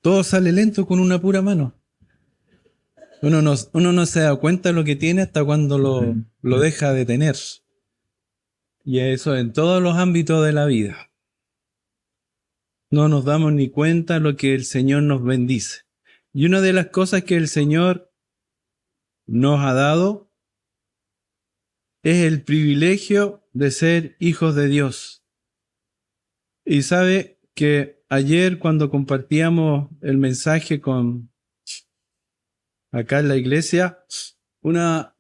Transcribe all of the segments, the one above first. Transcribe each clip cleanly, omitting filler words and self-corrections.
Todo sale lento con una pura mano. Uno no se da cuenta de lo que tiene hasta cuando lo deja de tener. Y eso en todos los ámbitos de la vida. No nos damos ni cuenta de lo que el Señor nos bendice. Y una de las cosas que el Señor nos ha dado es el privilegio de ser hijos de Dios. Y sabe que ayer cuando compartíamos el mensaje acá en la iglesia, una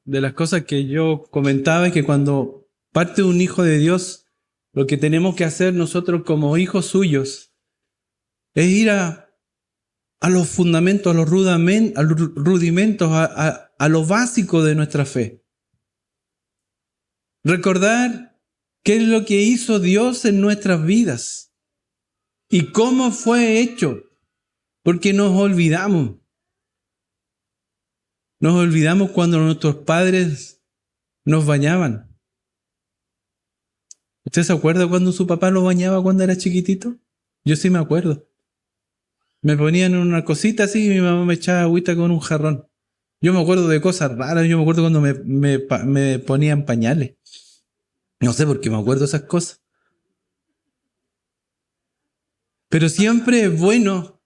de las cosas que yo comentaba es que cuando parte un hijo de Dios, lo que tenemos que hacer nosotros como hijos suyos es ir a los fundamentos, a los rudimentos, a lo básico de nuestra fe. Recordar qué es lo que hizo Dios en nuestras vidas y cómo fue hecho, porque nos olvidamos. Nos olvidamos cuando nuestros padres nos bañaban. ¿Usted se acuerda cuando su papá lo bañaba cuando era chiquitito? Yo sí me acuerdo. Me ponían una cosita así y mi mamá me echaba agüita con un jarrón. Yo me acuerdo de cosas raras. Yo me acuerdo cuando me ponían pañales. No sé por qué me acuerdo de esas cosas. Pero siempre es bueno,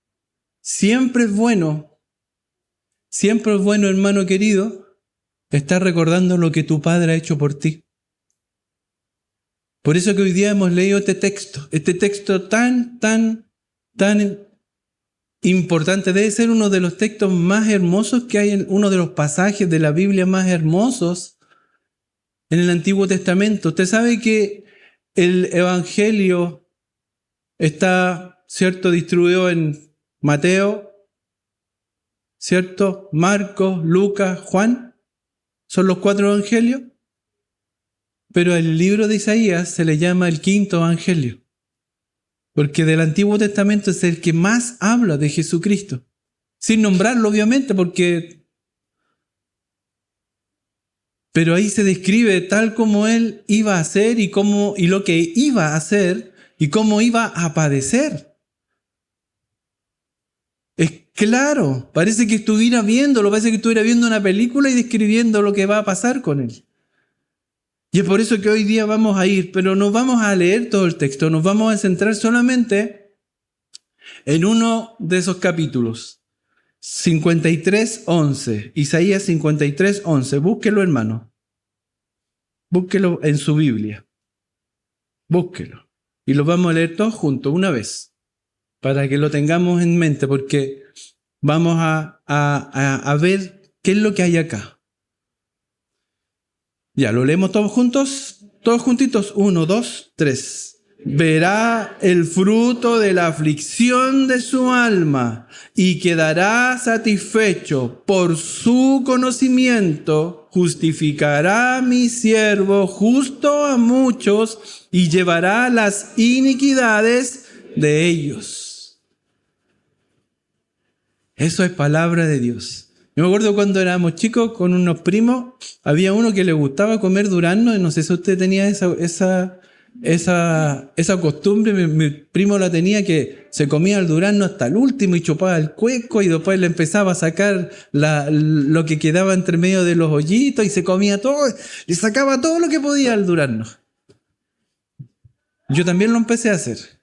hermano querido, estar recordando lo que tu padre ha hecho por ti. Por eso que hoy día hemos leído este texto tan importante. Debe ser uno de los textos más hermosos que hay, uno de los pasajes de la Biblia más hermosos en el Antiguo Testamento. Usted sabe que el Evangelio está, ¿cierto?, distribuido en Mateo, ¿cierto?, Marcos, Lucas, Juan. Son los 4 evangelios. Pero el libro de Isaías se le llama el quinto evangelio, porque del Antiguo Testamento es el que más habla de Jesucristo, sin nombrarlo obviamente, pero ahí se describe tal como Él iba a ser y lo que iba a hacer y cómo iba a padecer. Es claro, parece que estuviera viendo una película y describiendo lo que va a pasar con Él. Y es por eso que hoy día vamos a ir, pero no vamos a leer todo el texto, nos vamos a centrar solamente en uno de esos capítulos. 53:11, Isaías 53:11. Búsquelo, hermano. Búsquelo en su Biblia. Búsquelo. Y lo vamos a leer todos juntos, una vez, para que lo tengamos en mente, porque vamos a ver qué es lo que hay acá. Ya, ¿lo leemos todos juntos? Todos juntitos. 1, 2, 3. Verá el fruto de la aflicción de su alma y quedará satisfecho. Por su conocimiento justificará a mi siervo justo a muchos y llevará las iniquidades de ellos. Eso es palabra de Dios. Yo me acuerdo cuando éramos chicos con unos primos, había uno que le gustaba comer durazno, y no sé si usted tenía esa costumbre. Mi primo la tenía, que se comía el durazno hasta el último y chupaba el cueco y después le empezaba a sacar lo que quedaba entre medio de los hoyitos y se comía todo, le sacaba todo lo que podía al durazno. Yo también lo empecé a hacer.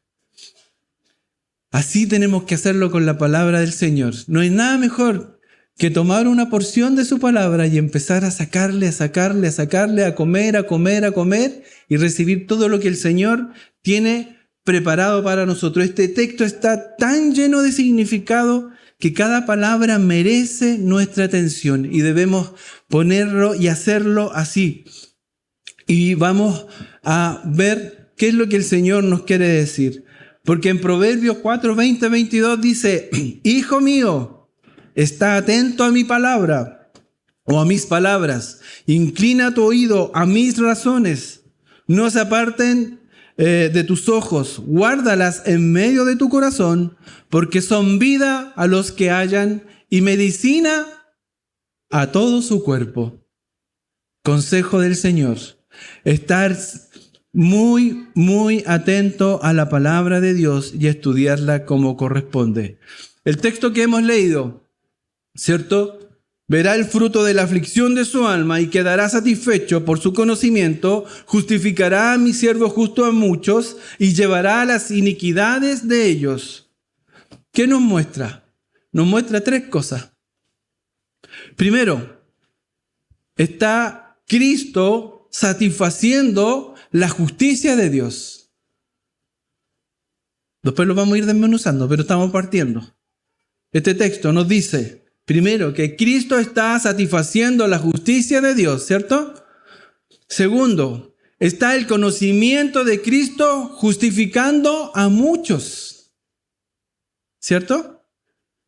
Así tenemos que hacerlo con la palabra del Señor. No hay nada mejor que tomar una porción de su palabra y empezar a sacarle, a comer y recibir todo lo que el Señor tiene preparado para nosotros. Este texto está tan lleno de significado que cada palabra merece nuestra atención y debemos ponerlo y hacerlo así. Y vamos a ver qué es lo que el Señor nos quiere decir. Porque en Proverbios 4, 20, 22 dice: Hijo mío, está atento a mi palabra o a mis palabras. Inclina tu oído a mis razones. No se aparten de tus ojos. Guárdalas en medio de tu corazón, porque son vida a los que hallan y medicina a todo su cuerpo. Consejo del Señor: estar muy, muy atento a la palabra de Dios y a estudiarla como corresponde. El texto que hemos leído, ¿cierto? Verá el fruto de la aflicción de su alma y quedará satisfecho por su conocimiento, justificará a mi siervo justo a muchos y llevará las iniquidades de ellos. ¿Qué nos muestra? Nos muestra tres cosas. Primero, está Cristo satisfaciendo la justicia de Dios. Después lo vamos a ir desmenuzando, pero estamos partiendo. Este texto nos dice, primero, que Cristo está satisfaciendo la justicia de Dios, ¿cierto? Segundo, está el conocimiento de Cristo justificando a muchos, ¿cierto?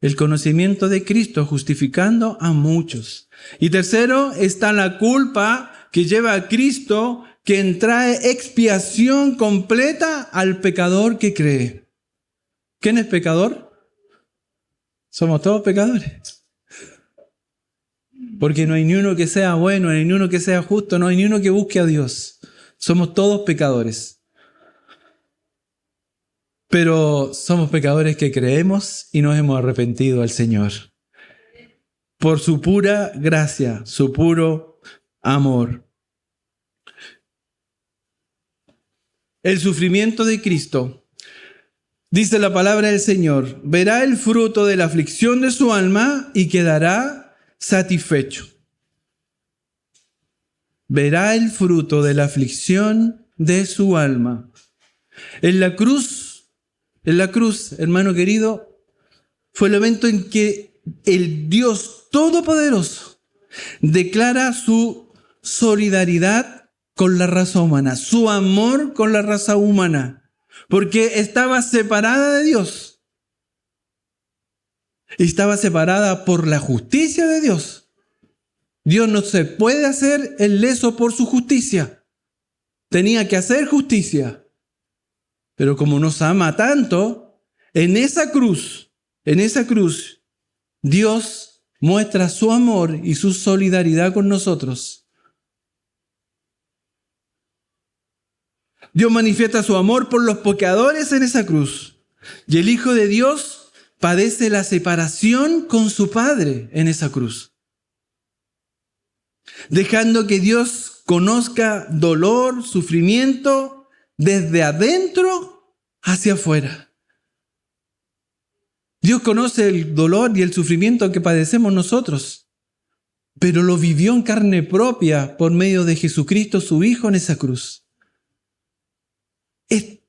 El conocimiento de Cristo justificando a muchos. Y tercero, está la culpa que lleva a Cristo, quien trae expiación completa al pecador que cree. ¿Quién es pecador? Somos todos pecadores. Porque no hay ni uno que sea bueno, no hay ni uno que sea justo, no hay ni uno que busque a Dios. Somos todos pecadores. Pero somos pecadores que creemos y nos hemos arrepentido al Señor. Por su pura gracia, su puro amor. El sufrimiento de Cristo, dice la palabra del Señor, verá el fruto de la aflicción de su alma y quedará satisfecho. Verá el fruto de la aflicción de su alma. En la cruz, hermano querido, fue el evento en que el Dios Todopoderoso declara su solidaridad con la raza humana, su amor con la raza humana, porque estaba separada de Dios. Estaba separada por la justicia de Dios. Dios no se puede hacer el leso por su justicia. Tenía que hacer justicia. Pero como nos ama tanto, en esa cruz, Dios muestra su amor y su solidaridad con nosotros. Dios manifiesta su amor por los pecadores en esa cruz. Y el Hijo de Dios padece la separación con su Padre en esa cruz. Dejando que Dios conozca dolor, sufrimiento, desde adentro hacia afuera. Dios conoce el dolor y el sufrimiento que padecemos nosotros, pero lo vivió en carne propia por medio de Jesucristo, su Hijo, en esa cruz. Es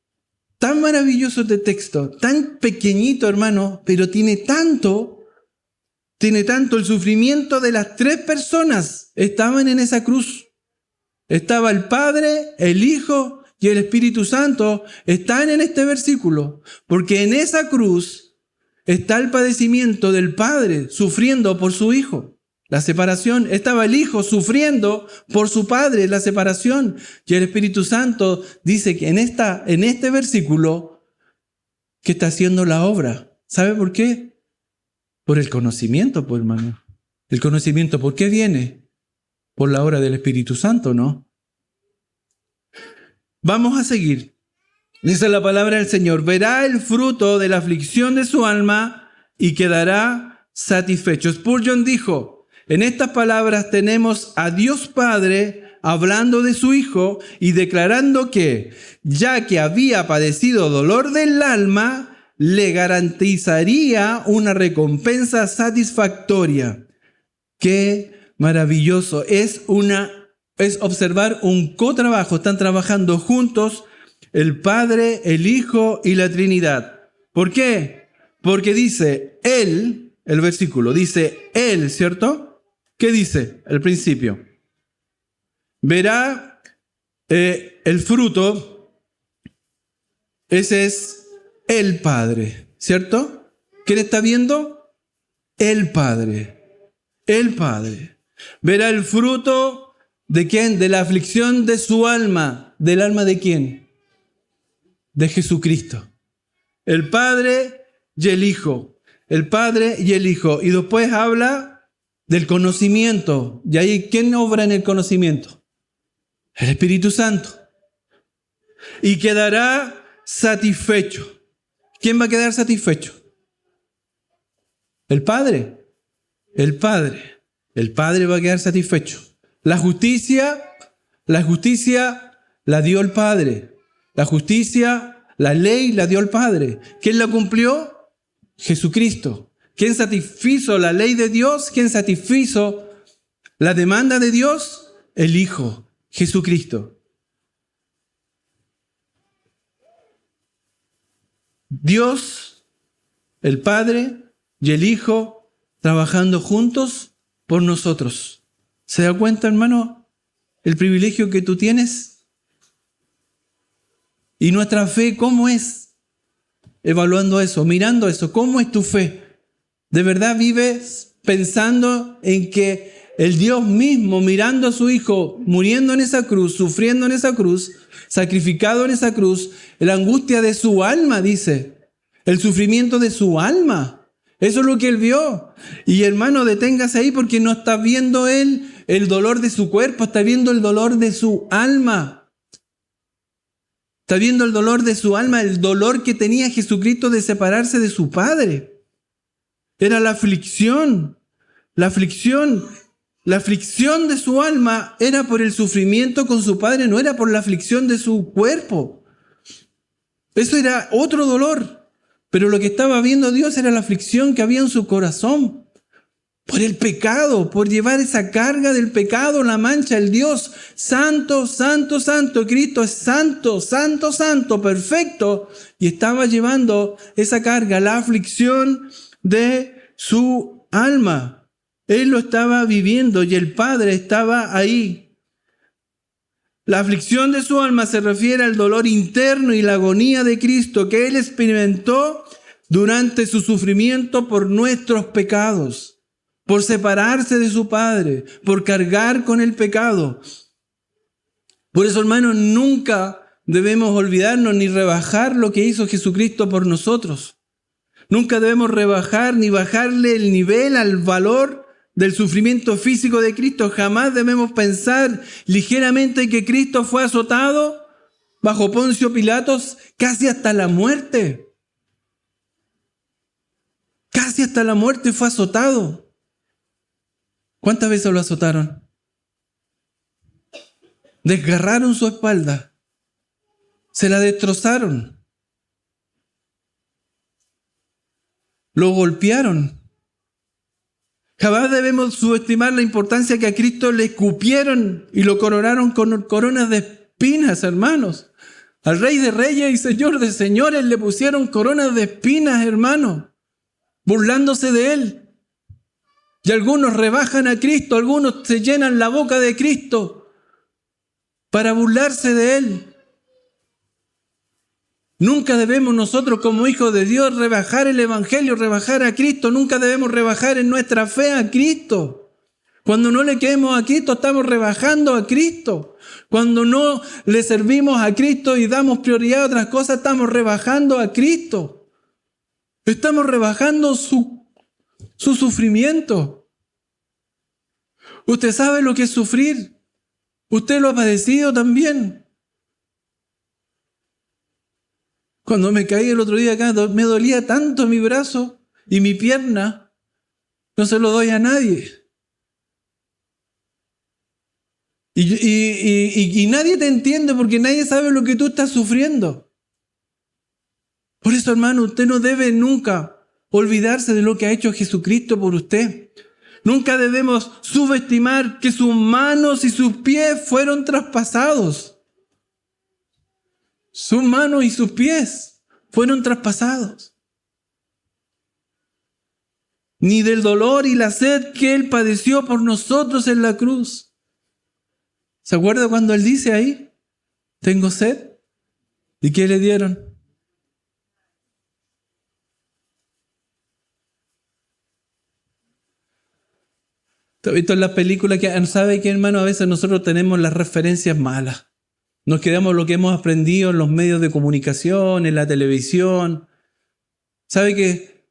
tan maravilloso este texto, tan pequeñito, hermano, pero tiene tanto el sufrimiento de las tres personas. Estaban en esa cruz. Estaba el Padre, el Hijo y el Espíritu Santo. Están en este versículo, porque en esa cruz está el padecimiento del Padre sufriendo por su Hijo. La separación, estaba el Hijo sufriendo por su Padre, la separación. Y el Espíritu Santo dice que en este versículo que está haciendo la obra. ¿Sabe por qué? Por el conocimiento, pues, hermano. El conocimiento, ¿por qué viene? Por la obra del Espíritu Santo, ¿no? Vamos a seguir. Dice la palabra del Señor, verá el fruto de la aflicción de su alma y quedará satisfecho. Spurgeon dijo, en estas palabras tenemos a Dios Padre hablando de su Hijo y declarando que, ya que había padecido dolor del alma, le garantizaría una recompensa satisfactoria. ¡Qué maravilloso! Es observar un cotrabajo. Están trabajando juntos el Padre, el Hijo y la Trinidad. ¿Por qué? Porque dice Él, el versículo, dice Él, ¿cierto? ¿Qué dice al principio? Verá el fruto, ese es el Padre, ¿cierto? ¿Quién está viendo? El Padre. El Padre. Verá el fruto ¿de quién? De la aflicción de su alma. ¿Del alma de quién? De Jesucristo. El Padre y el Hijo. El Padre y el Hijo. Y después habla del conocimiento. ¿Y ahí quién obra en el conocimiento? El Espíritu Santo. y quedará satisfecho. ¿Quién va a quedar satisfecho? El Padre. El Padre. El Padre va a quedar satisfecho. La justicia la dio el Padre. La justicia, la ley la dio el Padre. ¿Quién la cumplió? Jesucristo. ¿Quién satisfizo la ley de Dios? ¿Quién satisfizo la demanda de Dios? El Hijo, Jesucristo. Dios, el Padre y el Hijo trabajando juntos por nosotros. ¿Se da cuenta, hermano, el privilegio que tú tienes? ¿Y nuestra fe cómo es? Evaluando eso, mirando eso, ¿cómo es tu fe? ¿De verdad vives pensando en que el Dios mismo, mirando a su Hijo, muriendo en esa cruz, sufriendo en esa cruz, sacrificado en esa cruz, la angustia de su alma, dice, el sufrimiento de su alma? Eso es lo que él vio. Y hermano, deténgase ahí porque no está viendo él el dolor de su cuerpo, está viendo el dolor de su alma. Está viendo el dolor de su alma, el dolor que tenía Jesucristo de separarse de su Padre. Era la aflicción. La aflicción de su alma era por el sufrimiento con su Padre, no era por la aflicción de su cuerpo. Eso era otro dolor. Pero lo que estaba viendo Dios era la aflicción que había en su corazón. Por el pecado, por llevar esa carga del pecado, la mancha, el Dios santo, santo, santo. Cristo es santo, santo, santo, perfecto. Y estaba llevando esa carga, la aflicción de su alma. Él lo estaba viviendo y el Padre estaba ahí. La aflicción de su alma se refiere al dolor interno y la agonía de Cristo que Él experimentó durante su sufrimiento por nuestros pecados, por separarse de su Padre, por cargar con el pecado. Por eso, hermanos, nunca debemos olvidarnos ni rebajar lo que hizo Jesucristo por nosotros. Nunca debemos rebajar ni bajarle el nivel al valor del sufrimiento físico de Cristo. Jamás debemos pensar ligeramente que Cristo fue azotado bajo Poncio Pilatos casi hasta la muerte. Casi hasta la muerte fue azotado. ¿Cuántas veces lo azotaron? Desgarraron su espalda. Se la destrozaron. Lo golpearon. Jamás debemos subestimar la importancia que a Cristo le escupieron y lo coronaron con coronas de espinas, hermanos. Al Rey de Reyes y Señor de Señores le pusieron coronas de espinas, hermanos, burlándose de Él. Y algunos rebajan a Cristo, algunos se llenan la boca de Cristo para burlarse de Él. Nunca debemos nosotros como hijos de Dios rebajar el Evangelio, rebajar a Cristo. Nunca debemos rebajar en nuestra fe a Cristo. Cuando no le creemos a Cristo, estamos rebajando a Cristo. Cuando no le servimos a Cristo y damos prioridad a otras cosas, estamos rebajando a Cristo. Estamos rebajando su sufrimiento. Usted sabe lo que es sufrir. Usted lo ha padecido también. Cuando me caí el otro día acá, me dolía tanto mi brazo y mi pierna. No se lo doy a nadie. Y nadie te entiende porque nadie sabe lo que tú estás sufriendo. Por eso, hermano, usted no debe nunca olvidarse de lo que ha hecho Jesucristo por usted. Nunca debemos subestimar que sus manos y sus pies fueron traspasados. Sus manos y sus pies fueron traspasados. Ni del dolor y la sed que Él padeció por nosotros en la cruz. ¿Se acuerda cuando Él dice ahí? Tengo sed. ¿Y qué le dieron? ¿Te has visto en las películas que sabe que, hermano, a veces nosotros tenemos las referencias malas? Nos quedamos lo que hemos aprendido en los medios de comunicación, en la televisión. ¿Sabe que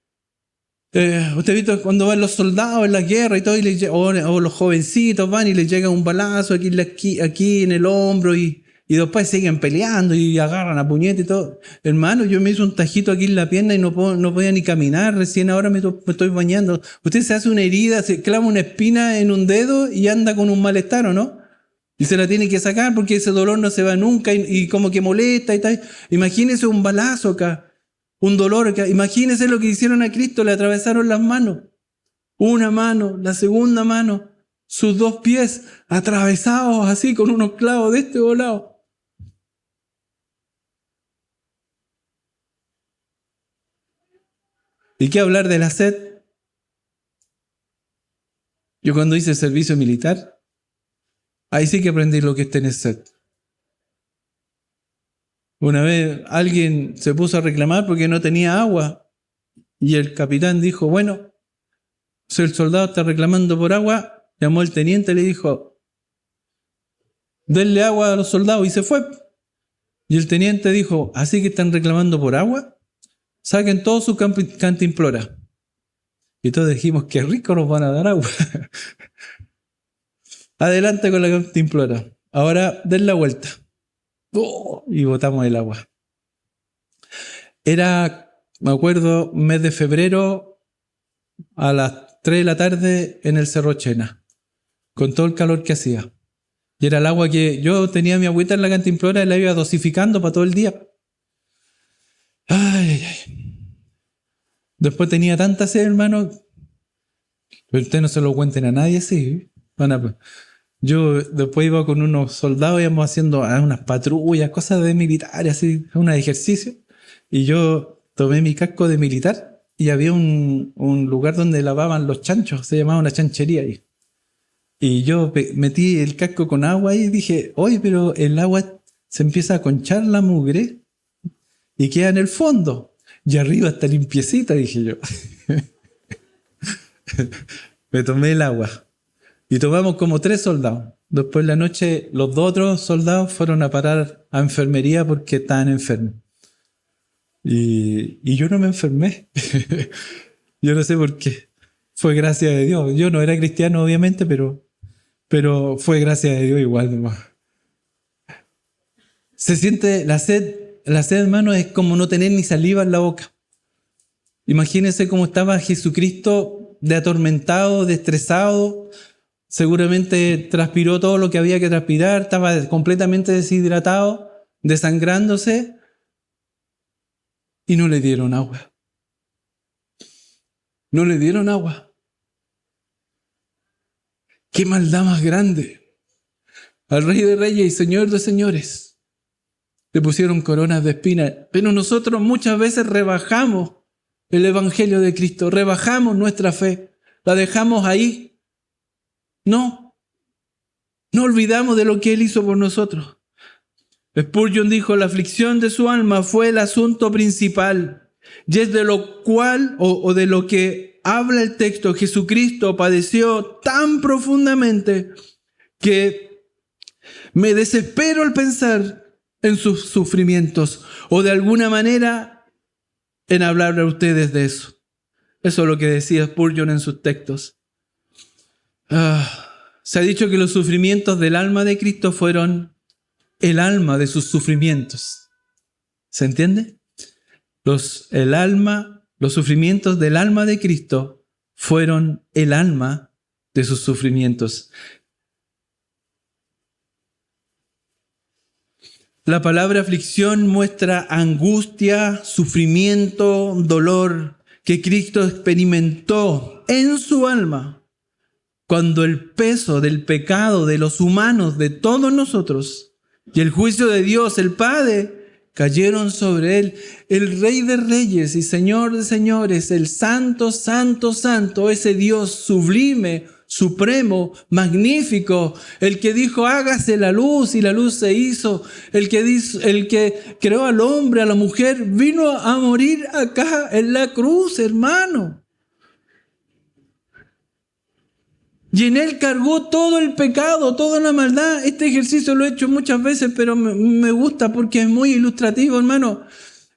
usted ha visto cuando van los soldados en la guerra y todo, o los jovencitos van y les llega un balazo aquí en el hombro y Y después siguen peleando y agarran a puñete y todo. Hermano, yo me hice un tajito aquí en la pierna y no podía ni caminar. Recién ahora me estoy bañando. Usted se hace una herida, se clava una espina en un dedo y anda con un malestar, ¿o no? Y se la tiene que sacar porque ese dolor no se va nunca y como que molesta y tal. Imagínese un balazo acá, un dolor acá. Imagínese lo que hicieron a Cristo, le atravesaron las manos. Una mano, la segunda mano, sus 2 pies atravesados así con unos clavos de este volado. ¿Y qué hablar de la sed? Yo cuando hice servicio militar, ahí sí que aprendí lo que es tener sed. Una vez alguien se puso a reclamar porque no tenía agua y el capitán dijo, bueno, si el soldado está reclamando por agua, llamó al teniente y le dijo, denle agua a los soldados y se fue. Y el teniente dijo, ¿así que están reclamando por agua? Saquen todo su cantimplora. Y todos dijimos, qué rico nos van a dar agua. Adelante con la cantimplora. Ahora den la vuelta. Y botamos el agua. Era, me acuerdo, mes de febrero a las 3 de la tarde en el Cerro Chena, con todo el calor que hacía. Y era el agua que yo tenía mi agüita en la cantimplora y la iba dosificando para todo el día. Ay, ay. Después tenía tanta sed, hermano, pero ustedes no se lo cuenten a nadie, sí. Yo después iba con unos soldados, íbamos haciendo unas patrullas, cosas de militares, así, unos ejercicios. Y yo tomé mi casco de militar y había un lugar donde lavaban los chanchos, se llamaba una chanchería ahí. Y yo metí el casco con agua y dije, oye, pero el agua se empieza a conchar la mugre y queda en el fondo. Y arriba está limpiecita, dije yo. Me tomé el agua. Y tomamos como 3 soldados. Después de la noche, los 2 otros soldados fueron a parar a enfermería porque estaban enfermos. Y yo no me enfermé. Yo no sé por qué. Fue gracia de Dios. Yo no era cristiano, obviamente, pero fue gracia de Dios igual. Se siente la sed, hermano, es como no tener ni saliva en la boca. Imagínense cómo estaba Jesucristo de atormentado, de estresado. Seguramente transpiró todo lo que había que transpirar, estaba completamente deshidratado, desangrándose, y no le dieron agua. No le dieron agua. ¡Qué maldad más grande! Al Rey de Reyes y Señor de Señores le pusieron coronas de espinas, pero nosotros muchas veces rebajamos el Evangelio de Cristo, rebajamos nuestra fe, la dejamos ahí. No olvidamos de lo que Él hizo por nosotros. Spurgeon dijo, la aflicción de su alma fue el asunto principal, y es de lo cual, o de lo que habla el texto. Jesucristo padeció tan profundamente que me desespero al pensar en sus sufrimientos, o de alguna manera en hablarle a ustedes de eso. Eso es lo que decía Spurgeon en sus textos. Se ha dicho que los sufrimientos del alma de Cristo fueron el alma de sus sufrimientos. ¿Se entiende? Los sufrimientos del alma de Cristo fueron el alma de sus sufrimientos. La palabra aflicción muestra angustia, sufrimiento, dolor que Cristo experimentó en su alma cuando el peso del pecado de los humanos, de todos nosotros, y el juicio de Dios, el Padre, cayeron sobre Él. El Rey de Reyes y Señor de Señores, el Santo, Santo, Santo, ese Dios sublime, supremo, magnífico, el que dijo hágase la luz y la luz se hizo, el que creó al hombre, a la mujer, vino a morir acá en la cruz, hermano. Y en Él cargó todo el pecado, toda la maldad. Este ejercicio lo he hecho muchas veces, pero me gusta porque es muy ilustrativo, hermano.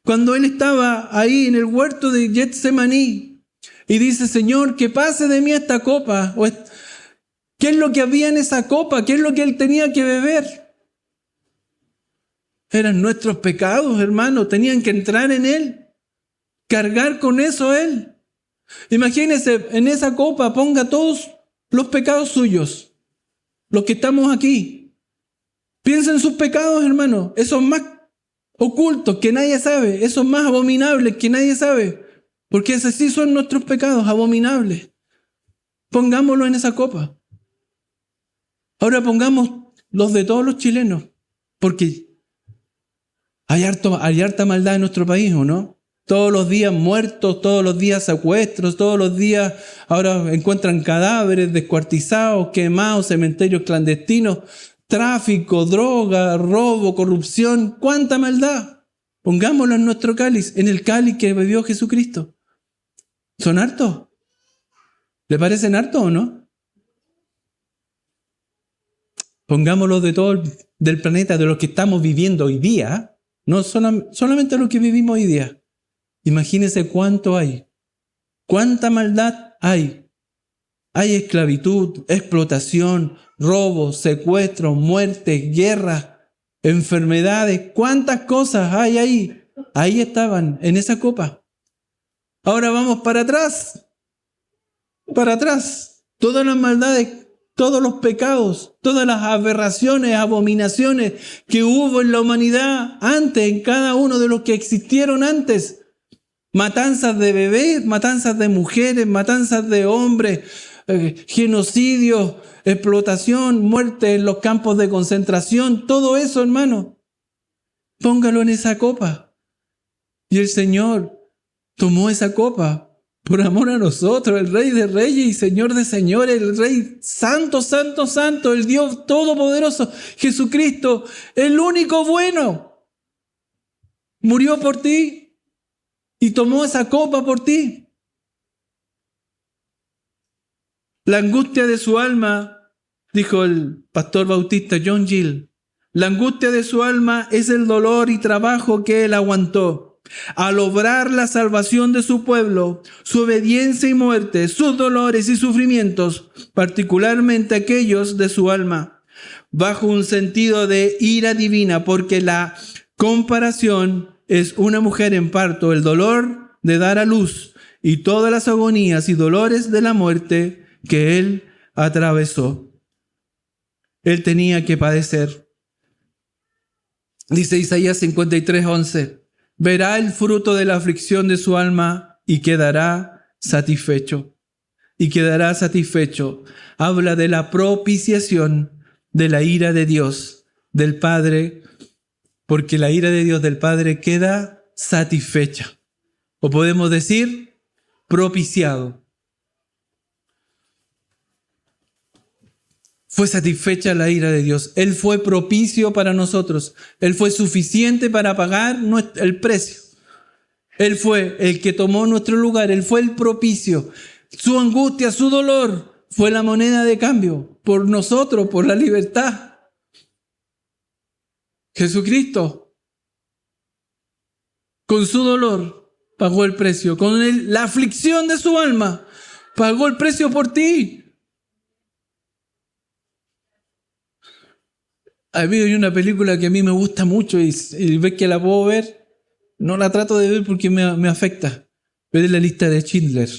Cuando Él estaba ahí en el huerto de Getsemaní y dice, Señor, que pase de mí esta copa. ¿Qué es lo que había en esa copa? ¿Qué es lo que Él tenía que beber? Eran nuestros pecados, hermano. Tenían que entrar en Él. Cargar con eso a Él. Imagínense, en esa copa ponga todos los pecados suyos. Los que estamos aquí. Piensa en sus pecados, hermano. Esos más ocultos que nadie sabe. Esos más abominables que nadie sabe. Porque esos sí son nuestros pecados abominables. Pongámoslo en esa copa. Ahora pongamos los de todos los chilenos. Porque hay harta maldad en nuestro país, ¿o no? Todos los días muertos, todos los días secuestros, todos los días ahora encuentran cadáveres descuartizados, quemados, cementerios clandestinos, tráfico, droga, robo, corrupción. ¡Cuánta maldad! Pongámoslo en nuestro cáliz, en el cáliz que bebió Jesucristo. ¿Son hartos? ¿Le parecen hartos o no? Pongámoslo de todo del planeta, de los que estamos viviendo hoy día, no solamente los que vivimos hoy día. Imagínense cuánto hay, cuánta maldad hay. Hay esclavitud, explotación, robo, secuestro, muerte, guerra, enfermedades. ¿Cuántas cosas hay ahí? Ahí estaban, en esa copa. Ahora vamos para atrás. Para atrás. Todas las maldades, todos los pecados, todas las aberraciones, abominaciones que hubo en la humanidad antes, en cada uno de los que existieron antes. Matanzas de bebés, matanzas de mujeres, matanzas de hombres, genocidios, explotación, muerte en los campos de concentración, todo eso, hermano. Póngalo en esa copa. Y el Señor tomó esa copa por amor a nosotros, el Rey de Reyes y Señor de Señores, el Rey Santo, Santo, Santo, el Dios Todopoderoso, Jesucristo, el único bueno. Murió por ti. Y tomó esa copa por ti. La angustia de su alma, dijo el pastor bautista John Gill, la angustia de su alma es el dolor y trabajo que él aguantó. Al obrar la salvación de su pueblo, su obediencia y muerte, sus dolores y sufrimientos, particularmente aquellos de su alma, bajo un sentido de ira divina, porque la comparación es una mujer en parto, el dolor de dar a luz y todas las agonías y dolores de la muerte que él atravesó. Él tenía que padecer. Dice Isaías 53:11, verá el fruto de la aflicción de su alma y quedará satisfecho. Y quedará satisfecho. Habla de la propiciación de la ira de Dios, del Padre, porque la ira de Dios del Padre queda satisfecha. O podemos decir, propiciado. Fue satisfecha la ira de Dios. Él fue propicio para nosotros. Él fue suficiente para pagar el precio. Él fue el que tomó nuestro lugar. Él fue el propicio. Su angustia, su dolor fue la moneda de cambio por nosotros, por la libertad. Jesucristo, con su dolor, pagó el precio. Con la aflicción de su alma, pagó el precio por ti. Ha habido una película que a mí me gusta mucho y ves que la puedo ver, no la trato de ver porque me afecta. Pero es La lista de Schindler.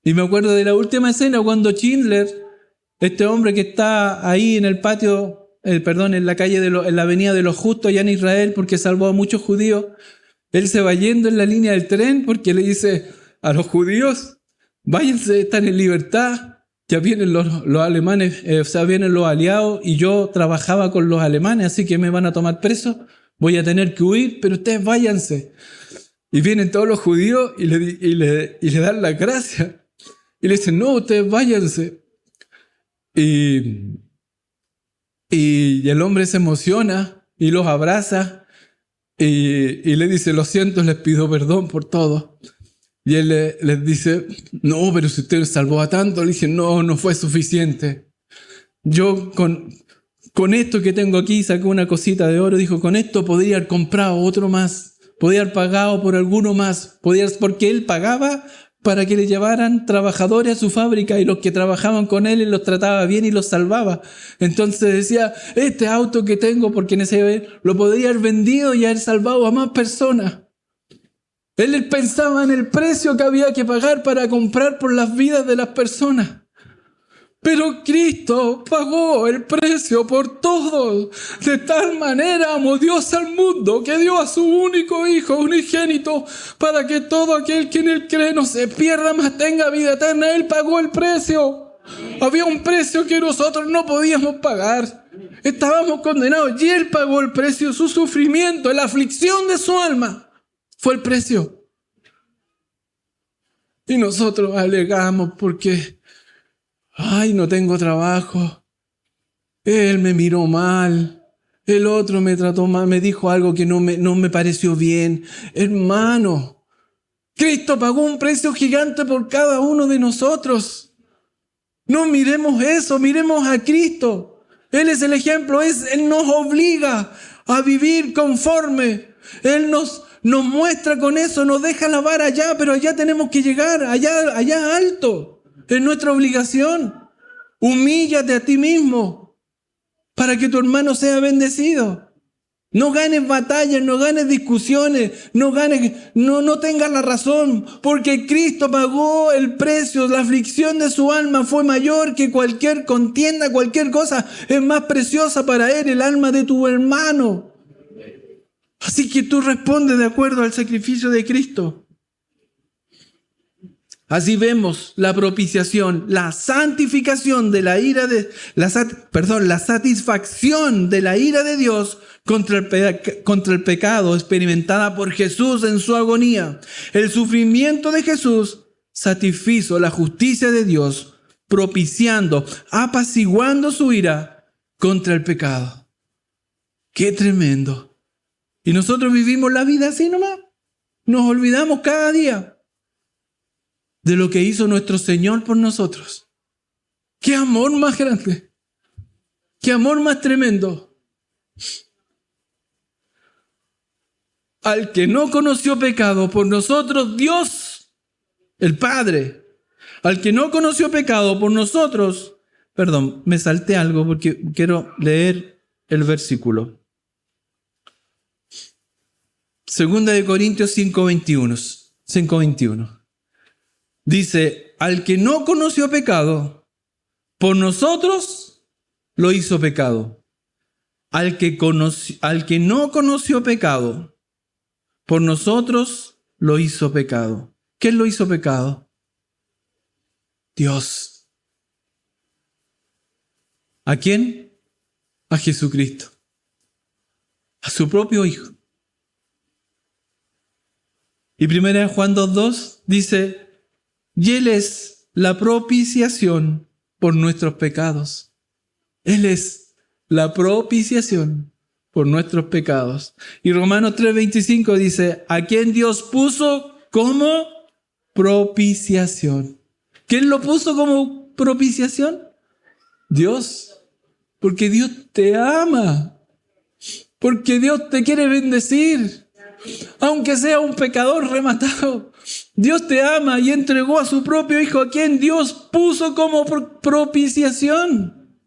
Y me acuerdo de la última escena cuando Schindler, este hombre que está ahí en el patio, en la calle en la avenida de los justos allá en Israel porque salvó a muchos judíos, él se va yendo en la línea del tren porque le dice a los judíos, váyanse, están en libertad, ya vienen los alemanes, vienen los aliados y yo trabajaba con los alemanes, así que me van a tomar preso, voy a tener que huir, pero ustedes váyanse. Y vienen todos los judíos y le dan la gracia. Y le dicen, no, ustedes váyanse. Y el hombre se emociona y los abraza y le dice, lo siento, les pido perdón por todo. Y él les dice, no, pero si usted salvó a tanto, le dije, no fue suficiente. Yo con esto que tengo aquí, saqué una cosita de oro, dijo, con esto podría haber comprado otro más, podría haber pagado por alguno más, porque él pagaba para que le llevaran trabajadores a su fábrica y los que trabajaban con él los trataba bien y los salvaba. Entonces decía, este auto que tengo, porque en ese lo podría haber vendido y haber salvado a más personas. Él pensaba en el precio que había que pagar para comprar por las vidas de las personas. Pero Cristo pagó el precio por todos. De tal manera amó Dios al mundo que dio a su único Hijo unigénito para que todo aquel que en Él cree no se pierda, mas tenga vida eterna. Él pagó el precio. Había un precio que nosotros no podíamos pagar. Estábamos condenados y Él pagó el precio. Su sufrimiento, la aflicción de su alma fue el precio. Y nosotros alegamos porque ay, no tengo trabajo. Él me miró mal. El otro me trató mal, me dijo algo que no me pareció bien. Hermano, Cristo pagó un precio gigante por cada uno de nosotros. No miremos eso, miremos a Cristo. Él es el ejemplo, Él nos obliga a vivir conforme. Él nos muestra con eso, nos deja la vara allá, pero allá tenemos que llegar, allá alto. Es nuestra obligación. Humíllate a ti mismo para que tu hermano sea bendecido. No ganes batallas, no ganes discusiones, no tengas la razón, porque Cristo pagó el precio. La aflicción de su alma fue mayor que cualquier contienda, cualquier cosa. Es más preciosa para Él el alma de tu hermano. Así que tú respondes de acuerdo al sacrificio de Cristo. Así vemos la propiciación, la santificación de la ira la satisfacción de la ira de Dios contra el pecado experimentada por Jesús en su agonía. El sufrimiento de Jesús satisfizo la justicia de Dios, propiciando, apaciguando su ira contra el pecado. ¡Qué tremendo! Y nosotros vivimos la vida así nomás. Nos olvidamos cada día de lo que hizo nuestro Señor por nosotros. ¡Qué amor más grande! ¡Qué amor más tremendo! Al que no conoció pecado, por nosotros Dios, el Padre. Al que no conoció pecado, por nosotros. Perdón, me salté algo porque quiero leer el versículo. 2 de Corintios 5:21. Dice, al que no conoció pecado, por nosotros lo hizo pecado. Al que no conoció pecado, por nosotros lo hizo pecado. ¿Quién lo hizo pecado? Dios. ¿A quién? A Jesucristo. A su propio Hijo. Y 1 Juan 2:2 dice, y Él es la propiciación por nuestros pecados. Él es la propiciación por nuestros pecados. Y Romanos 3:25 dice, a quien Dios puso como propiciación. ¿Quién lo puso como propiciación? Dios. Porque Dios te ama. Porque Dios te quiere bendecir. Aunque sea un pecador rematado, Dios te ama y entregó a su propio Hijo, a quien Dios puso como propiciación.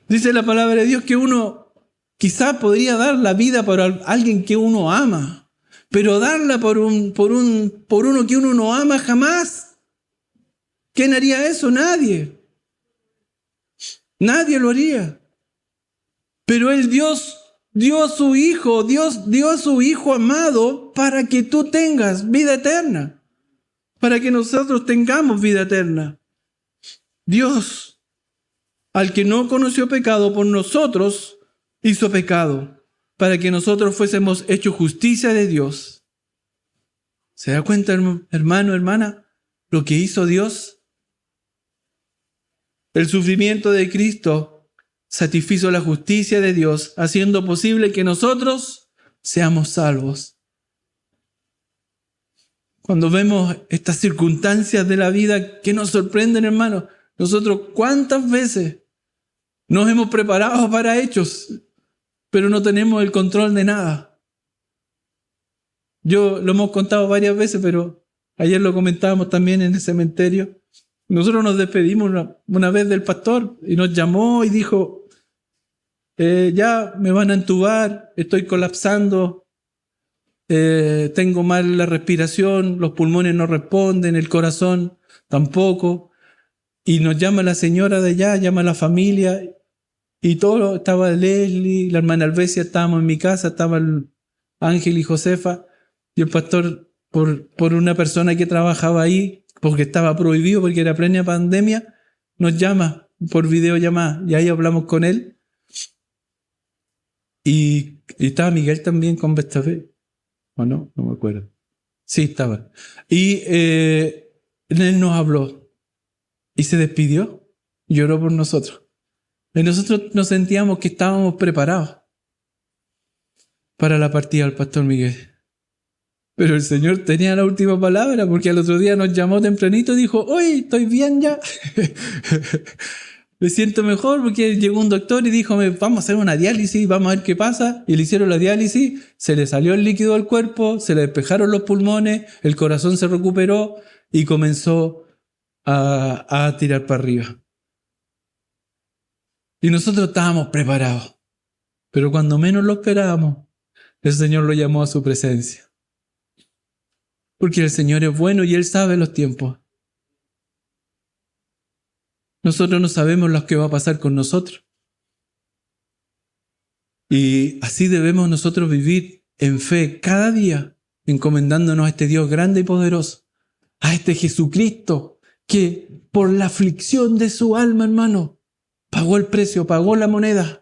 Dice la palabra de Dios que uno quizá podría dar la vida por alguien que uno ama, pero darla por uno que uno no ama jamás. ¿Quién haría eso? Nadie. Nadie lo haría. Pero Dios dio a su Hijo, Dios dio a su Hijo amado para que tú tengas vida eterna, para que nosotros tengamos vida eterna. Dios, al que no conoció pecado, por nosotros hizo pecado, para que nosotros fuésemos hechos justicia de Dios. ¿Se da cuenta, hermano, hermana, lo que hizo Dios? El sufrimiento de Cristo satisfizo la justicia de Dios, haciendo posible que nosotros seamos salvos. Cuando vemos estas circunstancias de la vida que nos sorprenden, hermanos, nosotros cuántas veces nos hemos preparado para hechos, pero no tenemos el control de nada. Yo lo hemos contado varias veces, pero ayer lo comentábamos también en el cementerio. Nosotros nos despedimos una vez del pastor y nos llamó y dijo, ya me van a entubar, estoy colapsando, tengo mal la respiración, los pulmones no responden, el corazón tampoco. Y nos llama la señora de allá, llama a la familia y todo, estaba Leslie, la hermana Albesia, estábamos en mi casa, estaba el Ángel y Josefa y el pastor por una persona que trabajaba ahí, porque estaba prohibido, porque era plena pandemia, nos llama por videollamada y ahí hablamos con él. Y estaba Miguel también con Betsabé, ¿o no? No me acuerdo. Sí, estaba. Y él nos habló y se despidió, lloró por nosotros. Y nosotros nos sentíamos que estábamos preparados para la partida del pastor Miguel. Pero el Señor tenía la última palabra, porque al otro día nos llamó tempranito y dijo, oye, estoy bien ya. Me siento mejor, porque llegó un doctor y dijo, vamos a hacer una diálisis, vamos a ver qué pasa. Y le hicieron la diálisis, se le salió el líquido del cuerpo, se le despejaron los pulmones, el corazón se recuperó y comenzó a tirar para arriba. Y nosotros estábamos preparados. Pero cuando menos lo esperábamos, el Señor lo llamó a su presencia. Porque el Señor es bueno y Él sabe los tiempos. Nosotros no sabemos lo que va a pasar con nosotros. Y así debemos nosotros vivir en fe cada día, encomendándonos a este Dios grande y poderoso, a este Jesucristo que por la aflicción de su alma, hermano, pagó el precio, pagó la moneda.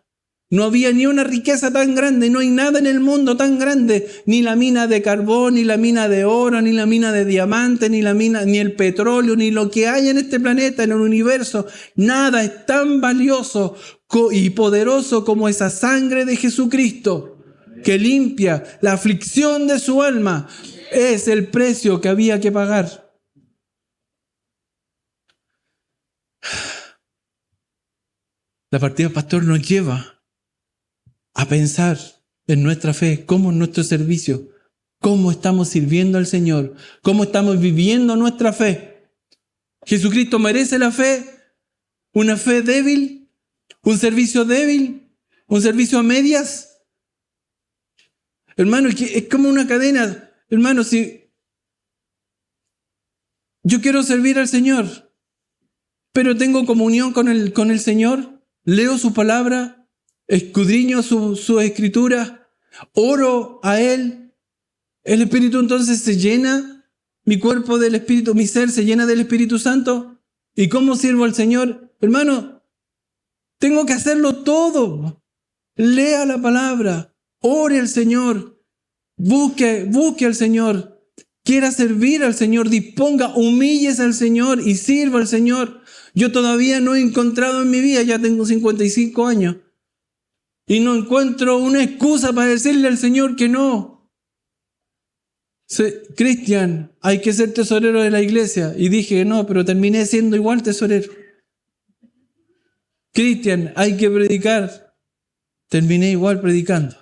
No había ni una riqueza tan grande, no hay nada en el mundo tan grande, ni la mina de carbón, ni la mina de oro, ni la mina de diamante, ni el petróleo, ni lo que hay en este planeta, en el universo. Nada es tan valioso y poderoso como esa sangre de Jesucristo que limpia la aflicción de su alma. Es el precio que había que pagar. La partida del pastor nos lleva a pensar en nuestra fe, cómo es nuestro servicio, cómo estamos sirviendo al Señor, cómo estamos viviendo nuestra fe. ¿Jesucristo merece la fe? ¿Una fe débil? ¿Un servicio débil? ¿Un servicio a medias? Hermano, es como una cadena. Hermano, si yo quiero servir al Señor, pero tengo comunión con el Señor, leo su palabra, escudriño su escritura, oro a Él, el Espíritu entonces se llena, mi cuerpo del Espíritu, mi ser se llena del Espíritu Santo. ¿Y cómo sirvo al Señor? Hermano, tengo que hacerlo todo. Lea la palabra, ore al Señor, busque al Señor, quiera servir al Señor, disponga, humíllese al Señor y sirva al Señor. Yo todavía no he encontrado en mi vida, ya tengo 55 años, y no encuentro una excusa para decirle al Señor que no. Cristian, hay que ser tesorero de la iglesia. Y dije no, pero terminé siendo igual tesorero. Cristian, hay que predicar. Terminé igual predicando.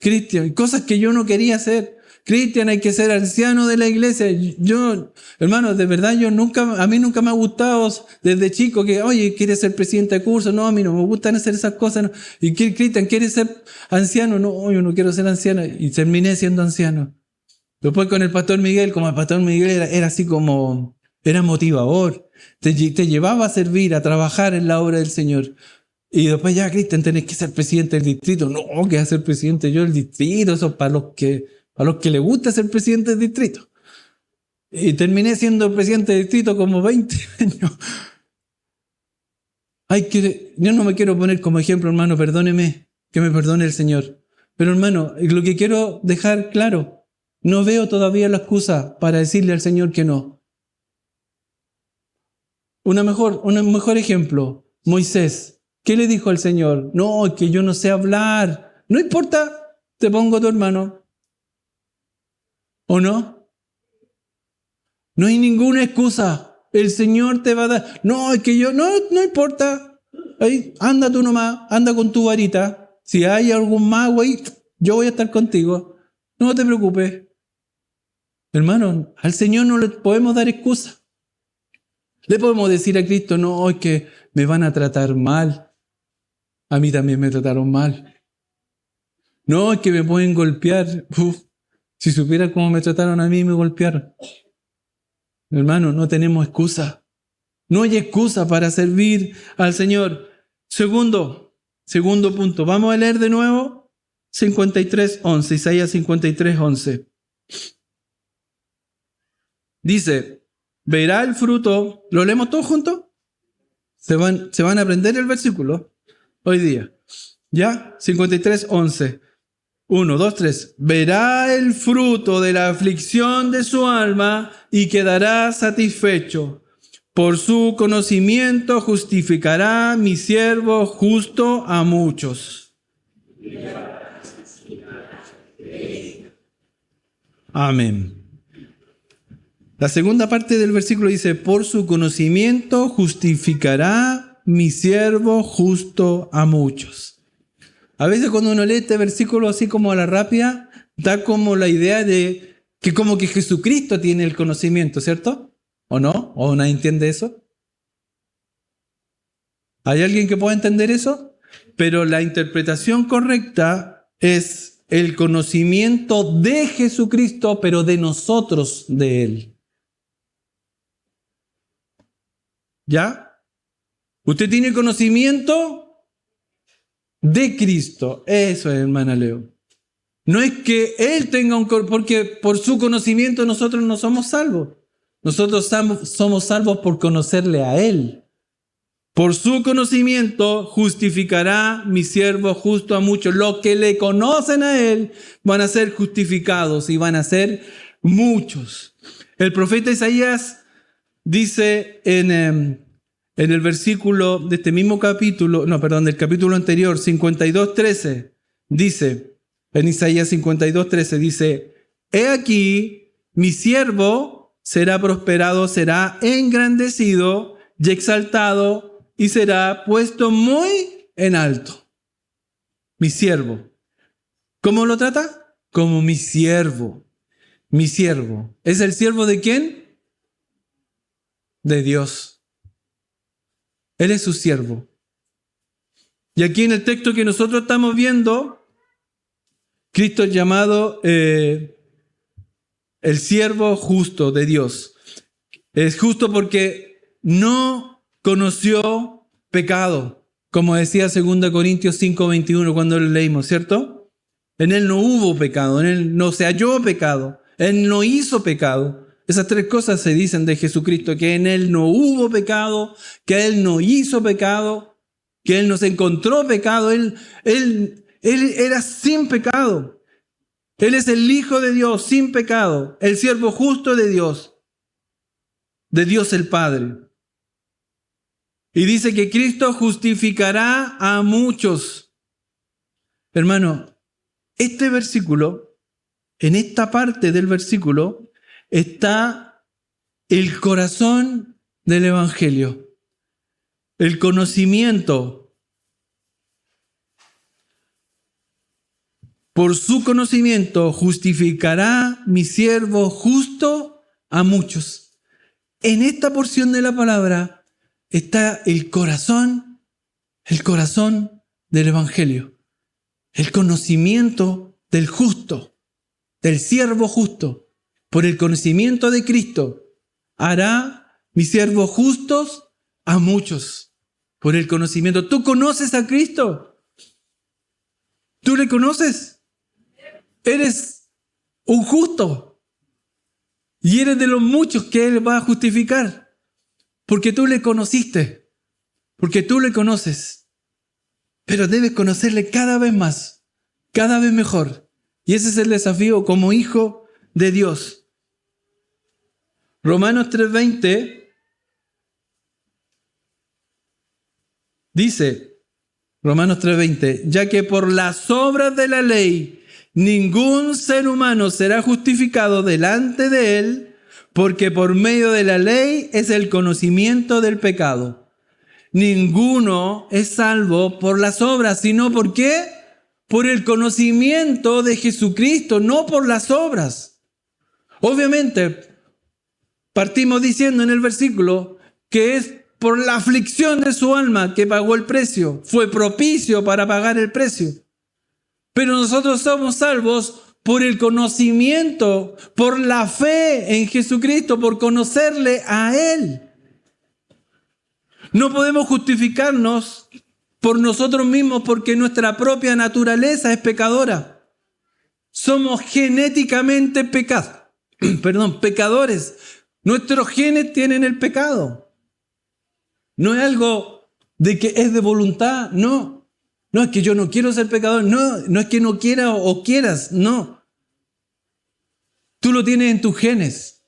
Cristian, cosas que yo no quería hacer. Cristian, hay que ser anciano de la iglesia. Yo, hermano, de verdad, a mí nunca me ha gustado desde chico que, oye, ¿quieres ser presidente de curso? No, a mí no me gustan hacer esas cosas. No. Y Cristian, ¿quieres ser anciano? No, yo no quiero ser anciano. Y terminé siendo anciano. Después con el pastor Miguel, como el pastor Miguel era así como, era motivador. Te llevaba a servir, a trabajar en la obra del Señor. Y después ya, Cristian, tenés que ser presidente del distrito. No, que va a ser presidente yo del distrito. Eso es para los que les gusta ser presidente del distrito. Y terminé siendo presidente del distrito como 20 años. Yo no me quiero poner como ejemplo, hermano, perdóneme, que me perdone el Señor. Pero hermano, lo que quiero dejar claro, no veo todavía la excusa para decirle al Señor que no. Un mejor ejemplo, Moisés. ¿Qué le dijo al Señor? No, que yo no sé hablar. No importa, te pongo a tu hermano. ¿O no? No hay ninguna excusa. El Señor te va a dar. No, es que yo, no importa. Ahí, anda tú nomás, anda con tu varita. Si hay algún mago ahí, yo voy a estar contigo. No te preocupes. Hermano, al Señor no le podemos dar excusa. Le podemos decir a Cristo, no, es que me van a tratar mal. A mí también me trataron mal. No, es que me pueden golpear. Uf, si supiera cómo me trataron a mí, me golpearon. Hermano, no tenemos excusa. No hay excusa para servir al Señor. Segundo punto. Vamos a leer de nuevo 53:11, Isaías 53:11. Dice, verá el fruto. ¿Lo leemos todos juntos? Se van a aprender el versículo hoy día. ¿Ya? 53:11. 1, 2, 3. Verá el fruto de la aflicción de su alma y quedará satisfecho. Por su conocimiento justificará mi siervo justo a muchos. Amén. La segunda parte del versículo dice, por su conocimiento justificará mi siervo justo a muchos. A veces cuando uno lee este versículo así como a la rápida, da como la idea de que como que Jesucristo tiene el conocimiento, ¿cierto? ¿O no? ¿O nadie entiende eso? ¿Hay alguien que pueda entender eso? Pero la interpretación correcta es el conocimiento de Jesucristo, pero de nosotros de Él. ¿Ya? Usted tiene conocimiento de Cristo. Eso es, hermana Leo. No es que Él tenga porque por su conocimiento nosotros no somos salvos. Nosotros somos salvos por conocerle a Él. Por su conocimiento justificará mi siervo justo a muchos. Los que le conocen a Él van a ser justificados y van a ser muchos. El profeta Isaías dice en el versículo de este mismo capítulo, del capítulo anterior, 52:13, dice, en Isaías 52:13, dice, he aquí, mi siervo será prosperado, será engrandecido y exaltado, y será puesto muy en alto. Mi siervo. ¿Cómo lo trata? Como mi siervo. Mi siervo. ¿Es el siervo de quién? De Dios. Él es su siervo. Y aquí en el texto que nosotros estamos viendo, Cristo es llamado el siervo justo de Dios. Es justo porque no conoció pecado, como decía 2 Corintios 5:21 cuando lo leímos, ¿cierto? En Él no hubo pecado, en Él no se halló pecado, Él no hizo pecado. Esas tres cosas se dicen de Jesucristo, que en Él no hubo pecado, que Él no hizo pecado, que Él no se encontró pecado, Él era sin pecado. Él es el Hijo de Dios sin pecado, el siervo justo de Dios el Padre. Y dice que Cristo justificará a muchos. Hermano, este versículo, en esta parte del versículo, está el corazón del Evangelio, el conocimiento. Por su conocimiento justificará mi siervo justo a muchos. En esta porción de la palabra está el corazón del Evangelio, el conocimiento del justo, del siervo justo. Por el conocimiento de Cristo hará mis siervos justos a muchos. Por el conocimiento. ¿Tú conoces a Cristo? ¿Tú le conoces? Eres un justo y eres de los muchos que Él va a justificar. Porque tú le conociste, porque tú le conoces, pero debes conocerle cada vez más, cada vez mejor. Y ese es el desafío como hijo de Dios. Romanos 3:20 dice, Romanos 3:20, ya que por las obras de la ley ningún ser humano será justificado delante de Él, porque por medio de la ley es el conocimiento del pecado. Ninguno es salvo por las obras, sino ¿por qué? Por el conocimiento de Jesucristo, no por las obras. Obviamente, partimos diciendo en el versículo que es por la aflicción de su alma que pagó el precio. Fue propicio para pagar el precio. Pero nosotros somos salvos por el conocimiento, por la fe en Jesucristo, por conocerle a Él. No podemos justificarnos por nosotros mismos porque nuestra propia naturaleza es pecadora. Somos genéticamente pecadores. Nuestros genes tienen el pecado. No es algo de que es de voluntad, no. No es que yo no quiero ser pecador, no es que no quiera o quieras, no. Tú lo tienes en tus genes.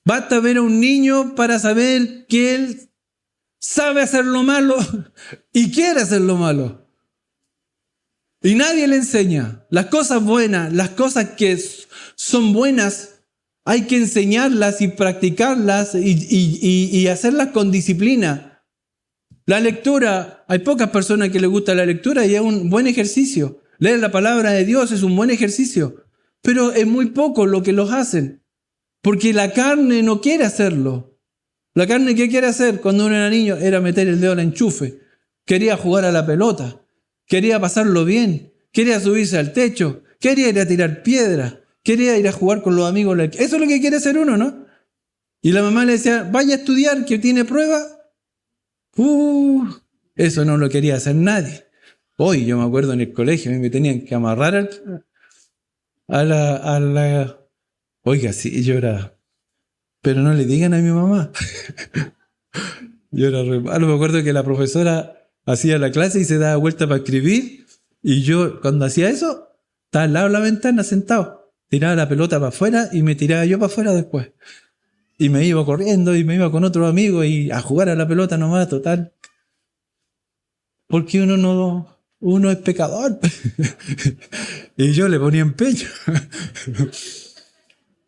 Basta ver a un niño para saber que él sabe hacer lo malo y quiere hacer lo malo. Y nadie le enseña. Las cosas buenas, las cosas que son buenas, hay que enseñarlas y practicarlas y hacerlas con disciplina. La lectura, hay pocas personas que les gusta la lectura y es un buen ejercicio. Leer la palabra de Dios es un buen ejercicio, pero es muy poco lo que los hacen, porque la carne no quiere hacerlo. La carne, ¿qué quiere hacer? Cuando uno era niño era meter el dedo al enchufe, quería jugar a la pelota, quería pasarlo bien, quería subirse al techo, quería ir a tirar piedras, quería ir a jugar con los amigos. Eso es lo que quiere hacer uno, ¿no? Y la mamá le decía, vaya a estudiar, que tiene prueba. Eso no lo quería hacer nadie. Hoy yo me acuerdo en el colegio, me tenían que amarrar a la... Oiga, sí, yo era... Pero no le digan a mi mamá. Yo era re malo. Me acuerdo que la profesora hacía la clase y se daba vuelta para escribir. Y yo, cuando hacía eso, estaba al lado de la ventana sentado. Tiraba la pelota para afuera y me tiraba yo para afuera después. Y me iba corriendo y me iba con otro amigo y a jugar a la pelota nomás, total. Porque uno es pecador. Y yo le ponía empeño.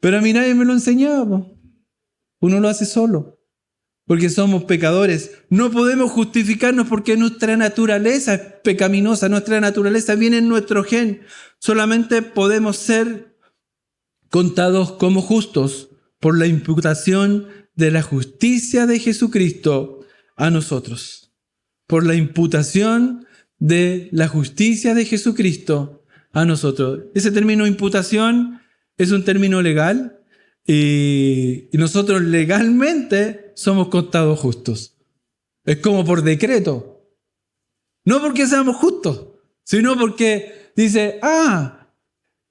Pero a mí nadie me lo enseñaba. Uno lo hace solo. Porque somos pecadores. No podemos justificarnos porque nuestra naturaleza es pecaminosa. Nuestra naturaleza viene en nuestro gen. Solamente podemos ser contados como justos por la imputación de la justicia de Jesucristo a nosotros. Por la imputación de la justicia de Jesucristo a nosotros. Ese término imputación es un término legal y nosotros legalmente somos contados justos. Es como por decreto. No porque seamos justos, sino porque dice,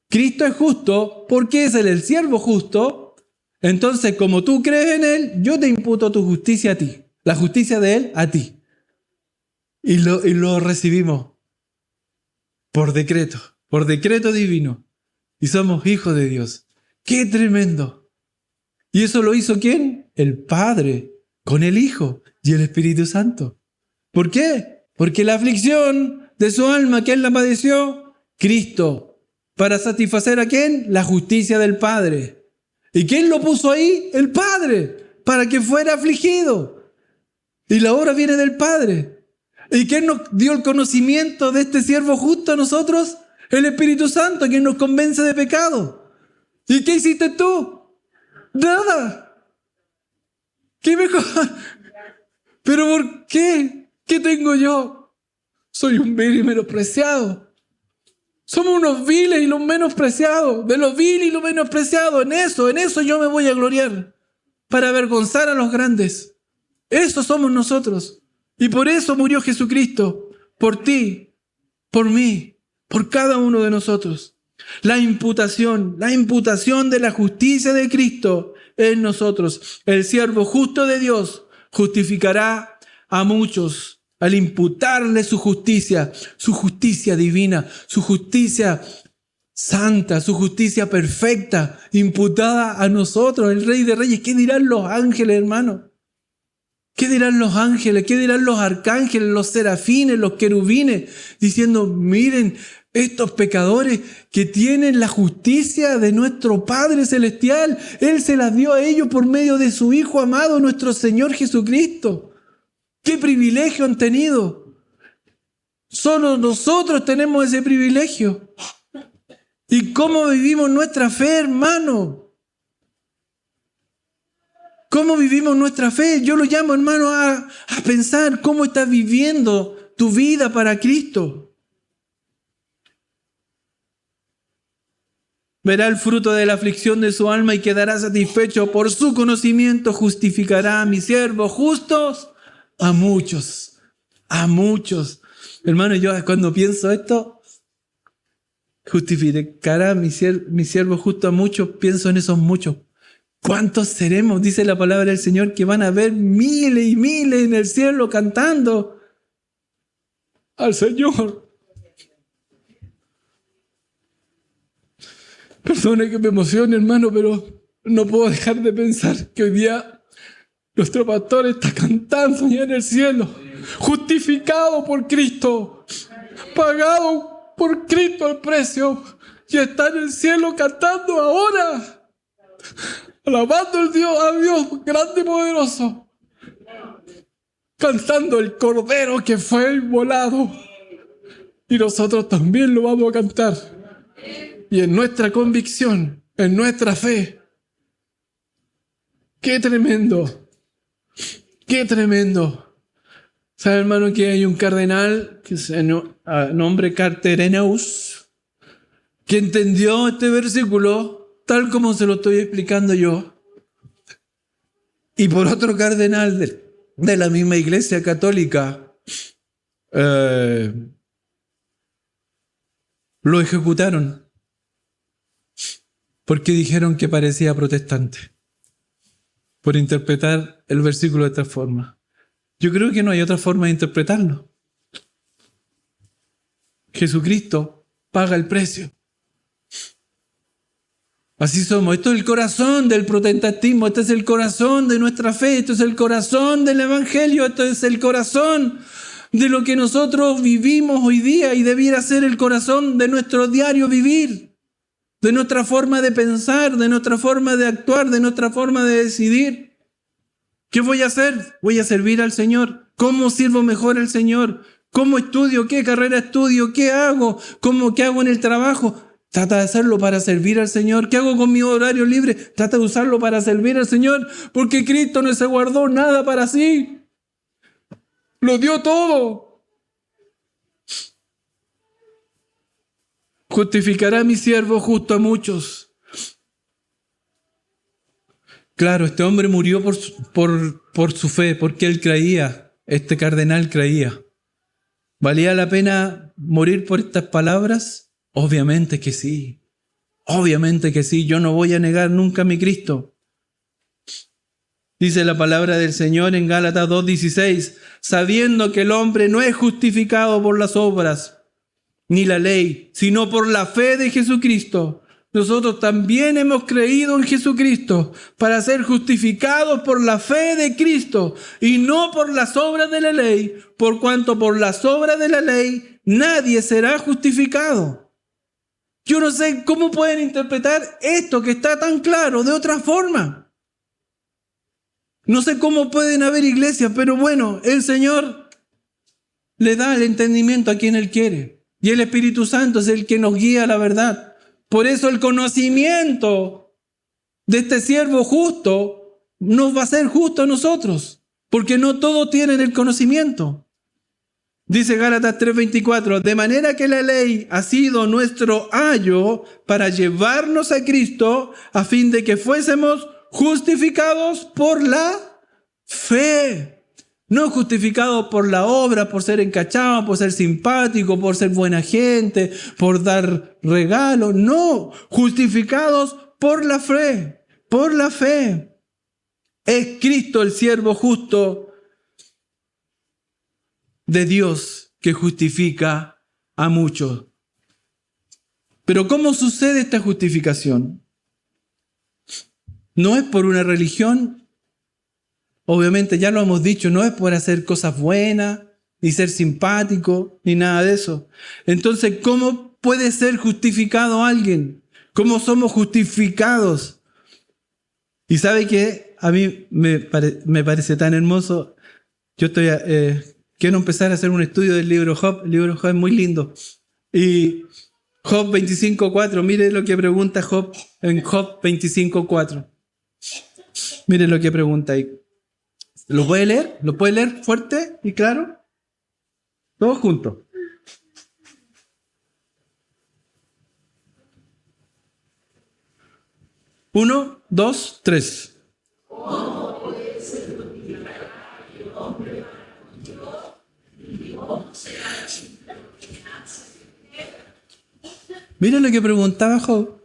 Cristo es justo porque es Él el siervo justo. Entonces, como tú crees en Él, yo te imputo tu justicia a ti. La justicia de Él a ti. Y lo recibimos por decreto divino. Y somos hijos de Dios. ¡Qué tremendo! ¿Y eso lo hizo quién? El Padre, con el Hijo y el Espíritu Santo. ¿Por qué? Porque la aflicción de su alma, ¿quién la padeció? Cristo. ¿Para satisfacer a quién? La justicia del Padre. ¿Y quién lo puso ahí? El Padre, para que fuera afligido. Y la obra viene del Padre. ¿Y quién nos dio el conocimiento de este siervo justo a nosotros? El Espíritu Santo, quien nos convence de pecado. ¿Y qué hiciste tú? Nada. ¿Qué mejor? ¿Pero por qué? ¿Qué tengo yo? Soy un vil y menospreciado. Somos unos viles y los menospreciados. De los viles y los menospreciados. En eso yo me voy a gloriar. Para avergonzar a los grandes. Eso somos nosotros. Y por eso murió Jesucristo. Por ti, por mí, por cada uno de nosotros. La imputación de la justicia de Cristo en nosotros. El siervo justo de Dios justificará a muchos al imputarle su justicia divina, su justicia santa, su justicia perfecta, imputada a nosotros, el Rey de Reyes. ¿Qué dirán los ángeles, hermano? ¿Qué dirán los ángeles? ¿Qué dirán los arcángeles, los serafines, los querubines? Diciendo, miren, estos pecadores que tienen la justicia de nuestro Padre Celestial, Él se las dio a ellos por medio de su Hijo amado, nuestro Señor Jesucristo. ¡Qué privilegio han tenido! Solo nosotros tenemos ese privilegio. ¿Y cómo vivimos nuestra fe, hermano? ¿Cómo vivimos nuestra fe? Yo lo llamo, hermano, a pensar cómo estás viviendo tu vida para Cristo. Verá el fruto de la aflicción de su alma y quedará satisfecho. Por su conocimiento justificará a mis siervos justos a muchos. A muchos. Hermano, yo cuando pienso esto, justificará a mi siervo justo a muchos, pienso en esos muchos. ¿Cuántos seremos? Dice la palabra del Señor que van a haber miles y miles en el cielo cantando al Señor. Perdone que me emocione, hermano, pero no puedo dejar de pensar que hoy día nuestro pastor está cantando allá en el cielo, justificado por Cristo, pagado por Cristo el precio, y está en el cielo cantando ahora, alabando a Dios grande y poderoso, cantando el Cordero que fue inmolado, y nosotros también lo vamos a cantar. Y en nuestra convicción, en nuestra fe, ¡qué tremendo! ¡Qué tremendo! ¿Sabe, hermano, que hay un cardenal que se nombre Carterenus, que entendió este versículo tal como se lo estoy explicando yo? Y por otro cardenal de la misma Iglesia Católica, lo ejecutaron porque dijeron que parecía protestante por interpretar el versículo de esta forma. Yo creo que no hay otra forma de interpretarlo. Jesucristo paga el precio. Así somos. Esto es el corazón del protestantismo, este es el corazón de nuestra fe, esto es el corazón del Evangelio, esto es el corazón de lo que nosotros vivimos hoy día y debiera ser el corazón de nuestro diario vivir, de nuestra forma de pensar, de nuestra forma de actuar, de nuestra forma de decidir. ¿Qué voy a hacer? Voy a servir al Señor. ¿Cómo sirvo mejor al Señor? ¿Cómo estudio? ¿Qué carrera estudio? ¿Qué hago? ¿Qué hago en el trabajo? Trata de hacerlo para servir al Señor. ¿Qué hago con mi horario libre? Trata de usarlo para servir al Señor, porque Cristo no se guardó nada para sí. Lo dio todo. Justificará a mi siervo justo a muchos. Claro, este hombre murió por su fe, porque él creía, este cardenal creía. ¿Valía la pena morir por estas palabras? Obviamente que sí. Obviamente que sí. Yo no voy a negar nunca a mi Cristo. Dice la palabra del Señor en Gálatas 2:16, sabiendo que el hombre no es justificado por las obras ni la ley, sino por la fe de Jesucristo. Nosotros también hemos creído en Jesucristo para ser justificados por la fe de Cristo y no por las obras de la ley, por cuanto por las obras de la ley nadie será justificado. Yo no sé cómo pueden interpretar esto que está tan claro de otra forma. No sé cómo pueden haber iglesias, pero bueno, el Señor le da el entendimiento a quien Él quiere. Y el Espíritu Santo es el que nos guía a la verdad. Por eso el conocimiento de este siervo justo nos va a ser justo a nosotros, porque no todos tienen el conocimiento. Dice Gálatas 3:24, de manera que la ley ha sido nuestro ayo para llevarnos a Cristo a fin de que fuésemos justificados por la fe. No justificados por la obra, por ser encachado, por ser simpático, por ser buena gente, por dar regalos. No, justificados por la fe, por la fe. Es Cristo el siervo justo de Dios que justifica a muchos. Pero ¿cómo sucede esta justificación? No es por una religión. Obviamente, ya lo hemos dicho, no es por hacer cosas buenas, ni ser simpático, ni nada de eso. Entonces, ¿cómo puede ser justificado alguien? ¿Cómo somos justificados? Y ¿sabe qué? A mí me parece tan hermoso. Yo quiero empezar a hacer un estudio del libro Job. El libro Job es muy lindo. Y Job 25:4, mire lo que pregunta Job en Job 25:4. Miren lo que pregunta ahí. ¿Lo puede leer? ¿Lo puede leer fuerte y claro? Todos juntos. 1, 2, 3. Miren lo que preguntaba Job.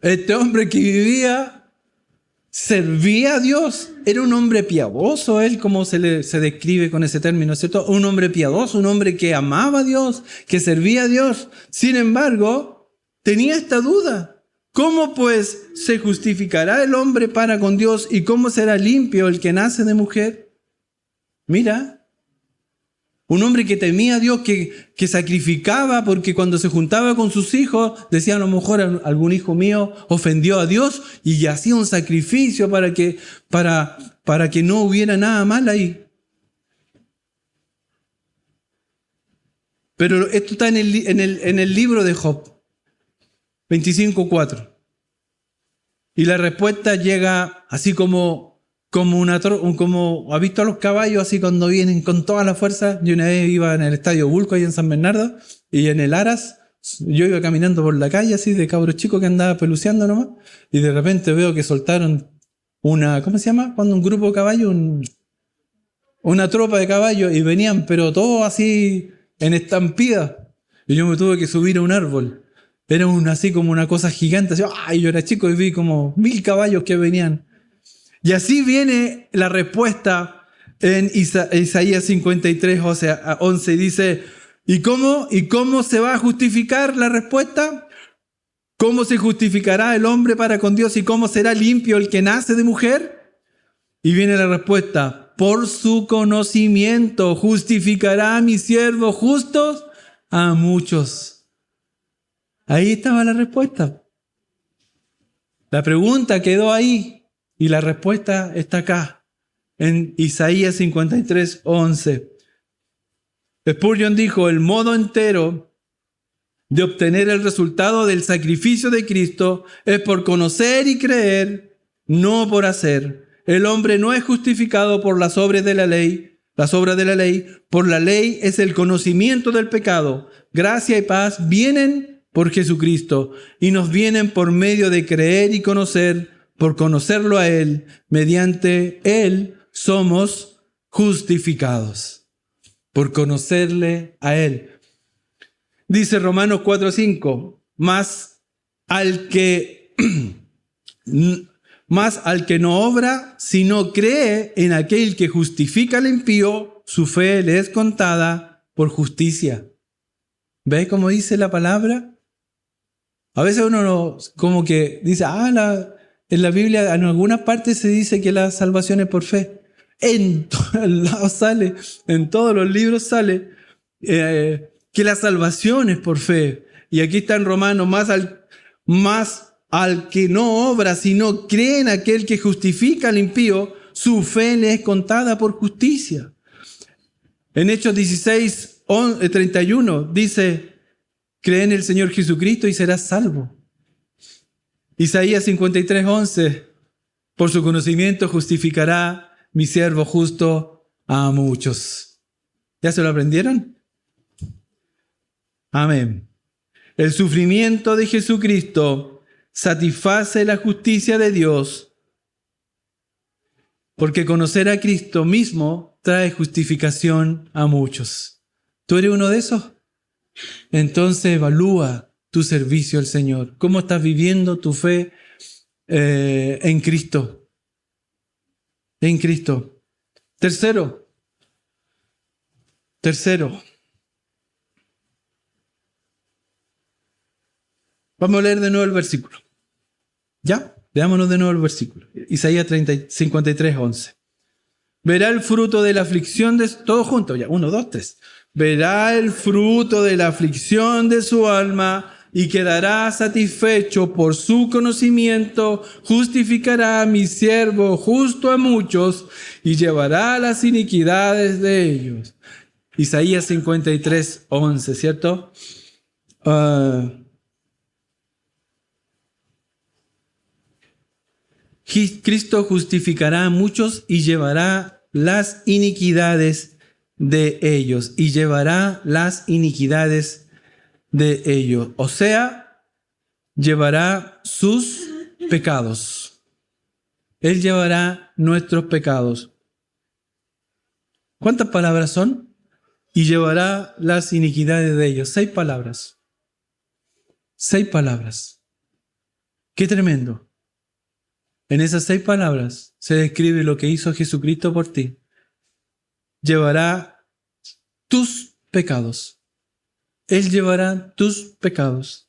Este hombre que vivía, servía a Dios, era un hombre piadoso, él como se describe con ese término, ¿cierto? Un hombre piadoso, un hombre que amaba a Dios, que servía a Dios. Sin embargo, tenía esta duda. ¿Cómo pues se justificará el hombre para con Dios y cómo será limpio el que nace de mujer? Mira. Un hombre que temía a Dios, que sacrificaba, porque cuando se juntaba con sus hijos, decía a lo mejor algún hijo mío ofendió a Dios y hacía un sacrificio para que no hubiera nada mal ahí. Pero esto está en el libro de Job, 25:4. Y la respuesta llega así como ¿ha visto a los caballos así cuando vienen con toda la fuerza? Yo una vez iba en el Estadio Bulco ahí en San Bernardo y en el Aras, yo iba caminando por la calle así de cabro chico que andaba peluceando nomás y de repente veo que soltaron ¿cómo se llama? Cuando un grupo de caballos, una tropa de caballos y venían pero todos así en estampida y yo me tuve que subir a un árbol. Era así como una cosa gigante, así, ¡ay! Yo era chico y vi como 1000 caballos que venían. Y así viene la respuesta en Isaías 53, 11. Dice, ¿y cómo se va a justificar la respuesta? ¿Cómo se justificará el hombre para con Dios y cómo será limpio el que nace de mujer? Y viene la respuesta, por su conocimiento justificará a mis siervos justos a muchos. Ahí estaba la respuesta. La pregunta quedó ahí. Y la respuesta está acá, en Isaías 53, 11. Spurgeon dijo, el modo entero de obtener el resultado del sacrificio de Cristo es por conocer y creer, no por hacer. El hombre no es justificado por las obras de la ley. Por la ley es el conocimiento del pecado. Gracia y paz vienen por Jesucristo y nos vienen por medio de creer y conocer. Por conocerlo a Él, mediante Él somos justificados. Por conocerle a Él. Dice Romanos 4:5, más al que no obra, sino cree en aquel que justifica al impío, su fe le es contada por justicia. ¿Ves cómo dice la palabra? A veces uno como que dice, en la Biblia, en algunas partes se dice que la salvación es por fe. En todos lados sale, en todos los libros sale que la salvación es por fe. Y aquí está en Romanos, más al que no obra, sino cree en aquel que justifica al impío, su fe le es contada por justicia. En Hechos 16:31 dice, cree en el Señor Jesucristo y serás salvo. Isaías 53:11, por su conocimiento justificará mi siervo justo a muchos. ¿Ya se lo aprendieron? Amén. El sufrimiento de Jesucristo satisface la justicia de Dios, porque conocer a Cristo mismo trae justificación a muchos. ¿Tú eres uno de esos? Entonces evalúa tu servicio al Señor. ¿Cómo estás viviendo tu fe en Cristo? En Cristo. Tercero. Vamos a leer de nuevo el versículo. ¿Ya? Leámonos de nuevo el versículo. Isaías 53:11. Verá el fruto de la aflicción de... Todos juntos, ya. 1, 2, 3. Verá el fruto de la aflicción de su alma y quedará satisfecho por su conocimiento, justificará a mi siervo justo a muchos y llevará las iniquidades de ellos. Isaías 53:11, ¿cierto? Cristo justificará a muchos y llevará las iniquidades de ellos. Y llevará las iniquidades de ellos. O sea, llevará sus pecados. Él llevará nuestros pecados. ¿Cuántas palabras son? Y llevará las iniquidades de ellos. 6 palabras. 6 palabras. ¡Qué tremendo! En esas 6 palabras se describe lo que hizo Jesucristo por ti. Llevará tus pecados. Él llevará tus pecados.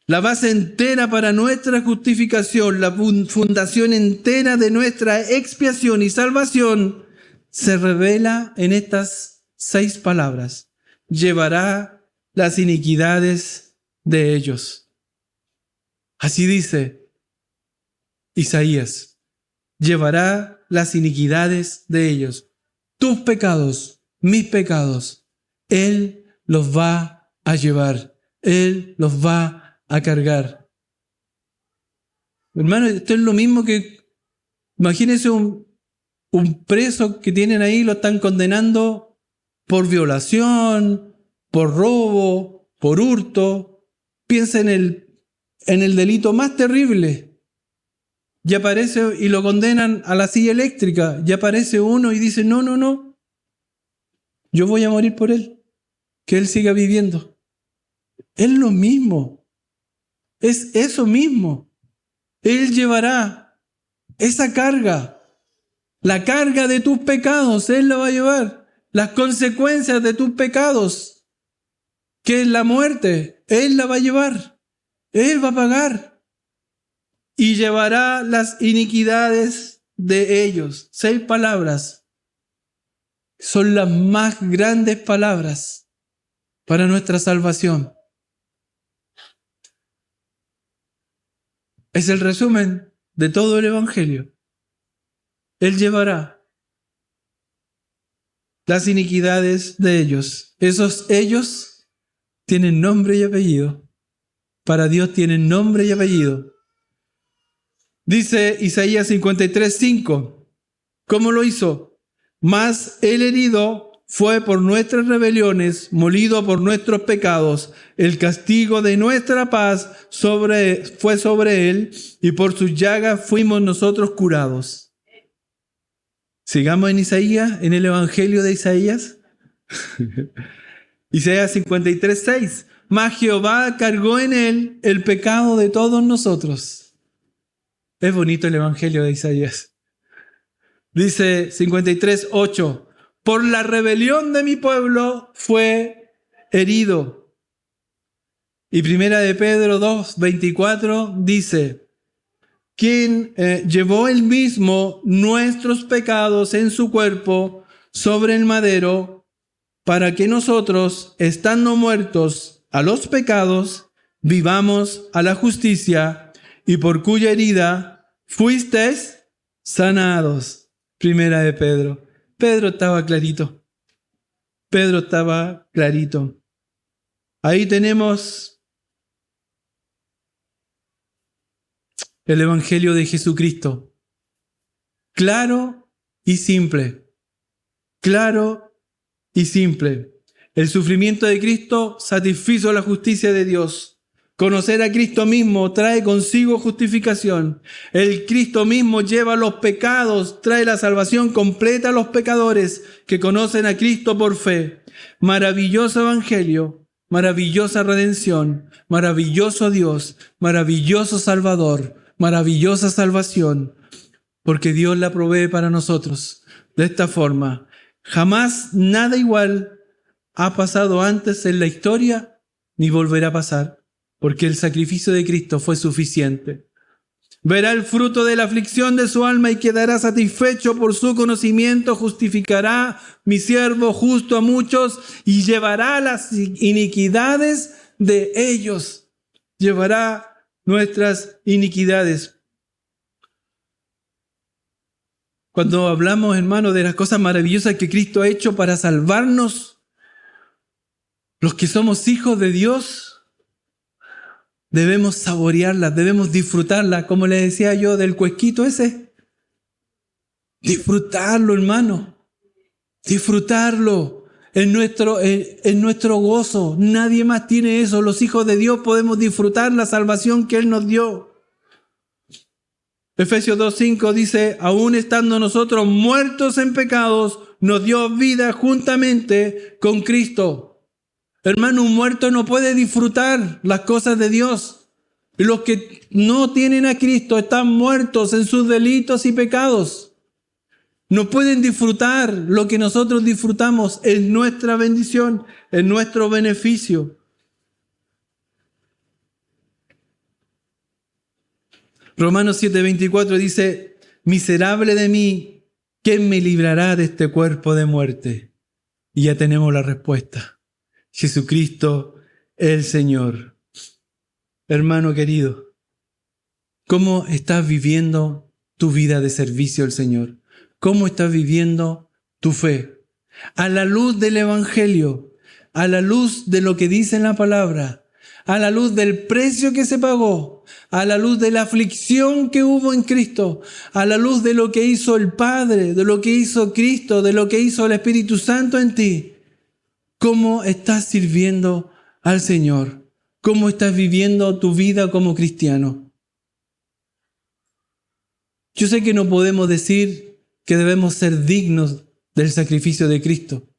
La base entera para nuestra justificación, la fundación entera de nuestra expiación y salvación se revela en estas 6 palabras. Llevará las iniquidades de ellos. Así dice Isaías. Llevará las iniquidades de ellos. Tus pecados, mis pecados, Él los va a llevar. Él los va a cargar. Hermano, esto es lo mismo que, imagínense un preso que tienen ahí, lo están condenando por violación, por robo, por hurto. Piensa en el delito más terrible. Y aparece y lo condenan a la silla eléctrica. Y aparece uno y dice, no, yo voy a morir por él. Que él siga viviendo. Es lo mismo. Es eso mismo. Él llevará esa carga. La carga de tus pecados, Él la va a llevar. Las consecuencias de tus pecados, que es la muerte, Él la va a llevar. Él va a pagar. Y llevará las iniquidades de ellos. 6 palabras. Son las más grandes palabras para nuestra salvación. Es el resumen de todo el Evangelio. Él llevará las iniquidades de ellos. Esos ellos tienen nombre y apellido. Para Dios tienen nombre y apellido. Dice Isaías 53:5. ¿Cómo lo hizo? Mas el herido fue por nuestras rebeliones, molido por nuestros pecados. El castigo de nuestra paz fue sobre él, y por sus llagas fuimos nosotros curados. Sigamos en Isaías, en el Evangelio de Isaías. Isaías 53:6. Mas Jehová cargó en él el pecado de todos nosotros. Es bonito el Evangelio de Isaías. Dice 53:8. Por la rebelión de mi pueblo fue herido. Y primera de Pedro 2:24 dice, quien llevó él mismo nuestros pecados en su cuerpo sobre el madero, para que nosotros, estando muertos a los pecados, vivamos a la justicia, y por cuya herida fuisteis sanados. Primera de Pedro. Pedro estaba clarito. Pedro estaba clarito. Ahí tenemos el Evangelio de Jesucristo. Claro y simple. Claro y simple. El sufrimiento de Cristo satisfizo la justicia de Dios. Conocer a Cristo mismo trae consigo justificación. El Cristo mismo lleva los pecados, trae la salvación completa a los pecadores que conocen a Cristo por fe. Maravilloso Evangelio, maravillosa redención, maravilloso Dios, maravilloso Salvador, maravillosa salvación, porque Dios la provee para nosotros de esta forma. Jamás nada igual ha pasado antes en la historia, ni volverá a pasar. Porque el sacrificio de Cristo fue suficiente. Verá el fruto de la aflicción de su alma y quedará satisfecho por su conocimiento. Justificará mi siervo justo a muchos y llevará las iniquidades de ellos. Llevará nuestras iniquidades. Cuando hablamos, hermano, de las cosas maravillosas que Cristo ha hecho para salvarnos, los que somos hijos de Dios, Debemos saborearlas, debemos disfrutarlas, como le decía yo del cuesquito ese. Disfrutarlo, hermano. Disfrutarlo. En nuestro gozo. Nadie más tiene eso. Los hijos de Dios podemos disfrutar la salvación que Él nos dio. Efesios 2:5 dice, aún estando nosotros muertos en pecados, nos dio vida juntamente con Cristo. Hermano, un muerto no puede disfrutar las cosas de Dios. Y los que no tienen a Cristo están muertos en sus delitos y pecados. No pueden disfrutar lo que nosotros disfrutamos en nuestra bendición, en nuestro beneficio. Romanos 7:24 dice, miserable de mí, ¿quién me librará de este cuerpo de muerte? Y ya tenemos la respuesta. Jesucristo el Señor. Hermano querido, ¿cómo estás viviendo tu vida de servicio al Señor? ¿Cómo estás viviendo tu fe? A la luz del Evangelio, a la luz de lo que dice en la palabra, a la luz del precio que se pagó, a la luz de la aflicción que hubo en Cristo, a la luz de lo que hizo el Padre, de lo que hizo Cristo, de lo que hizo el Espíritu Santo en ti. ¿Cómo estás sirviendo al Señor? ¿Cómo estás viviendo tu vida como cristiano? Yo sé que no podemos decir que debemos ser dignos del sacrificio de Cristo,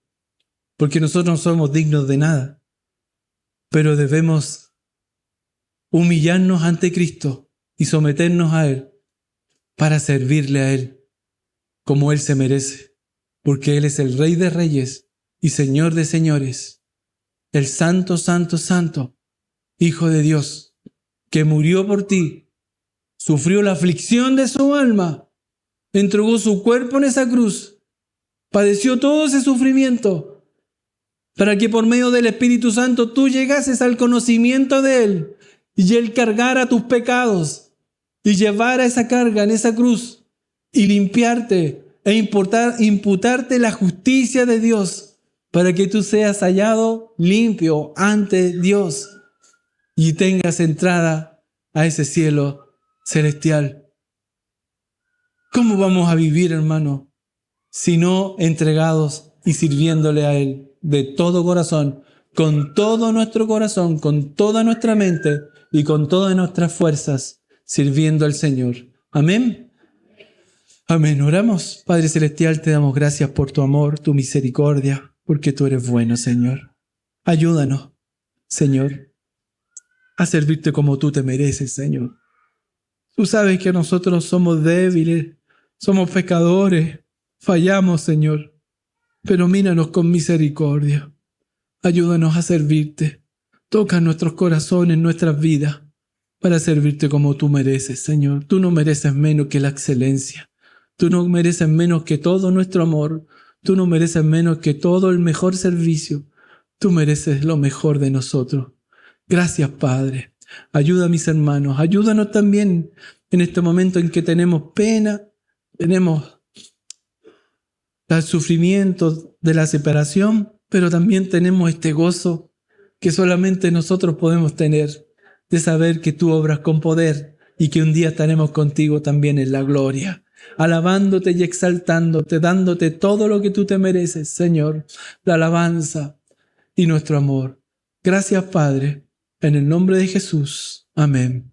porque nosotros no somos dignos de nada, pero debemos humillarnos ante Cristo y someternos a Él para servirle a Él como Él se merece, porque Él es el Rey de Reyes y Señor de señores, el Santo, Santo, Santo, Hijo de Dios, que murió por ti, sufrió la aflicción de su alma, entregó su cuerpo en esa cruz, padeció todo ese sufrimiento, para que por medio del Espíritu Santo tú llegases al conocimiento de Él, y Él cargara tus pecados, y llevara esa carga en esa cruz, y limpiarte, e imputarte la justicia de Dios, para que tú seas hallado limpio ante Dios y tengas entrada a ese cielo celestial. ¿Cómo vamos a vivir, hermano, si no entregados y sirviéndole a Él de todo corazón, con todo nuestro corazón, con toda nuestra mente y con todas nuestras fuerzas, sirviendo al Señor? Amén. Amén. Oramos. Padre Celestial, te damos gracias por tu amor, tu misericordia, porque tú eres bueno, Señor. Ayúdanos, Señor, a servirte como tú te mereces, Señor. Tú sabes que nosotros somos débiles, somos pecadores, fallamos, Señor, pero míranos con misericordia. Ayúdanos a servirte. Toca nuestros corazones, nuestras vidas, para servirte como tú mereces, Señor. Tú no mereces menos que la excelencia. Tú no mereces menos que todo nuestro amor. Tú no mereces menos que todo el mejor servicio. Tú mereces lo mejor de nosotros. Gracias, Padre. Ayuda a mis hermanos. Ayúdanos también en este momento en que tenemos pena, tenemos el sufrimiento de la separación, pero también tenemos este gozo que solamente nosotros podemos tener, de saber que tú obras con poder y que un día estaremos contigo también en la gloria, alabándote y exaltándote, dándote todo lo que tú te mereces, Señor, la alabanza y nuestro amor. Gracias, Padre, en el nombre de Jesús. Amén.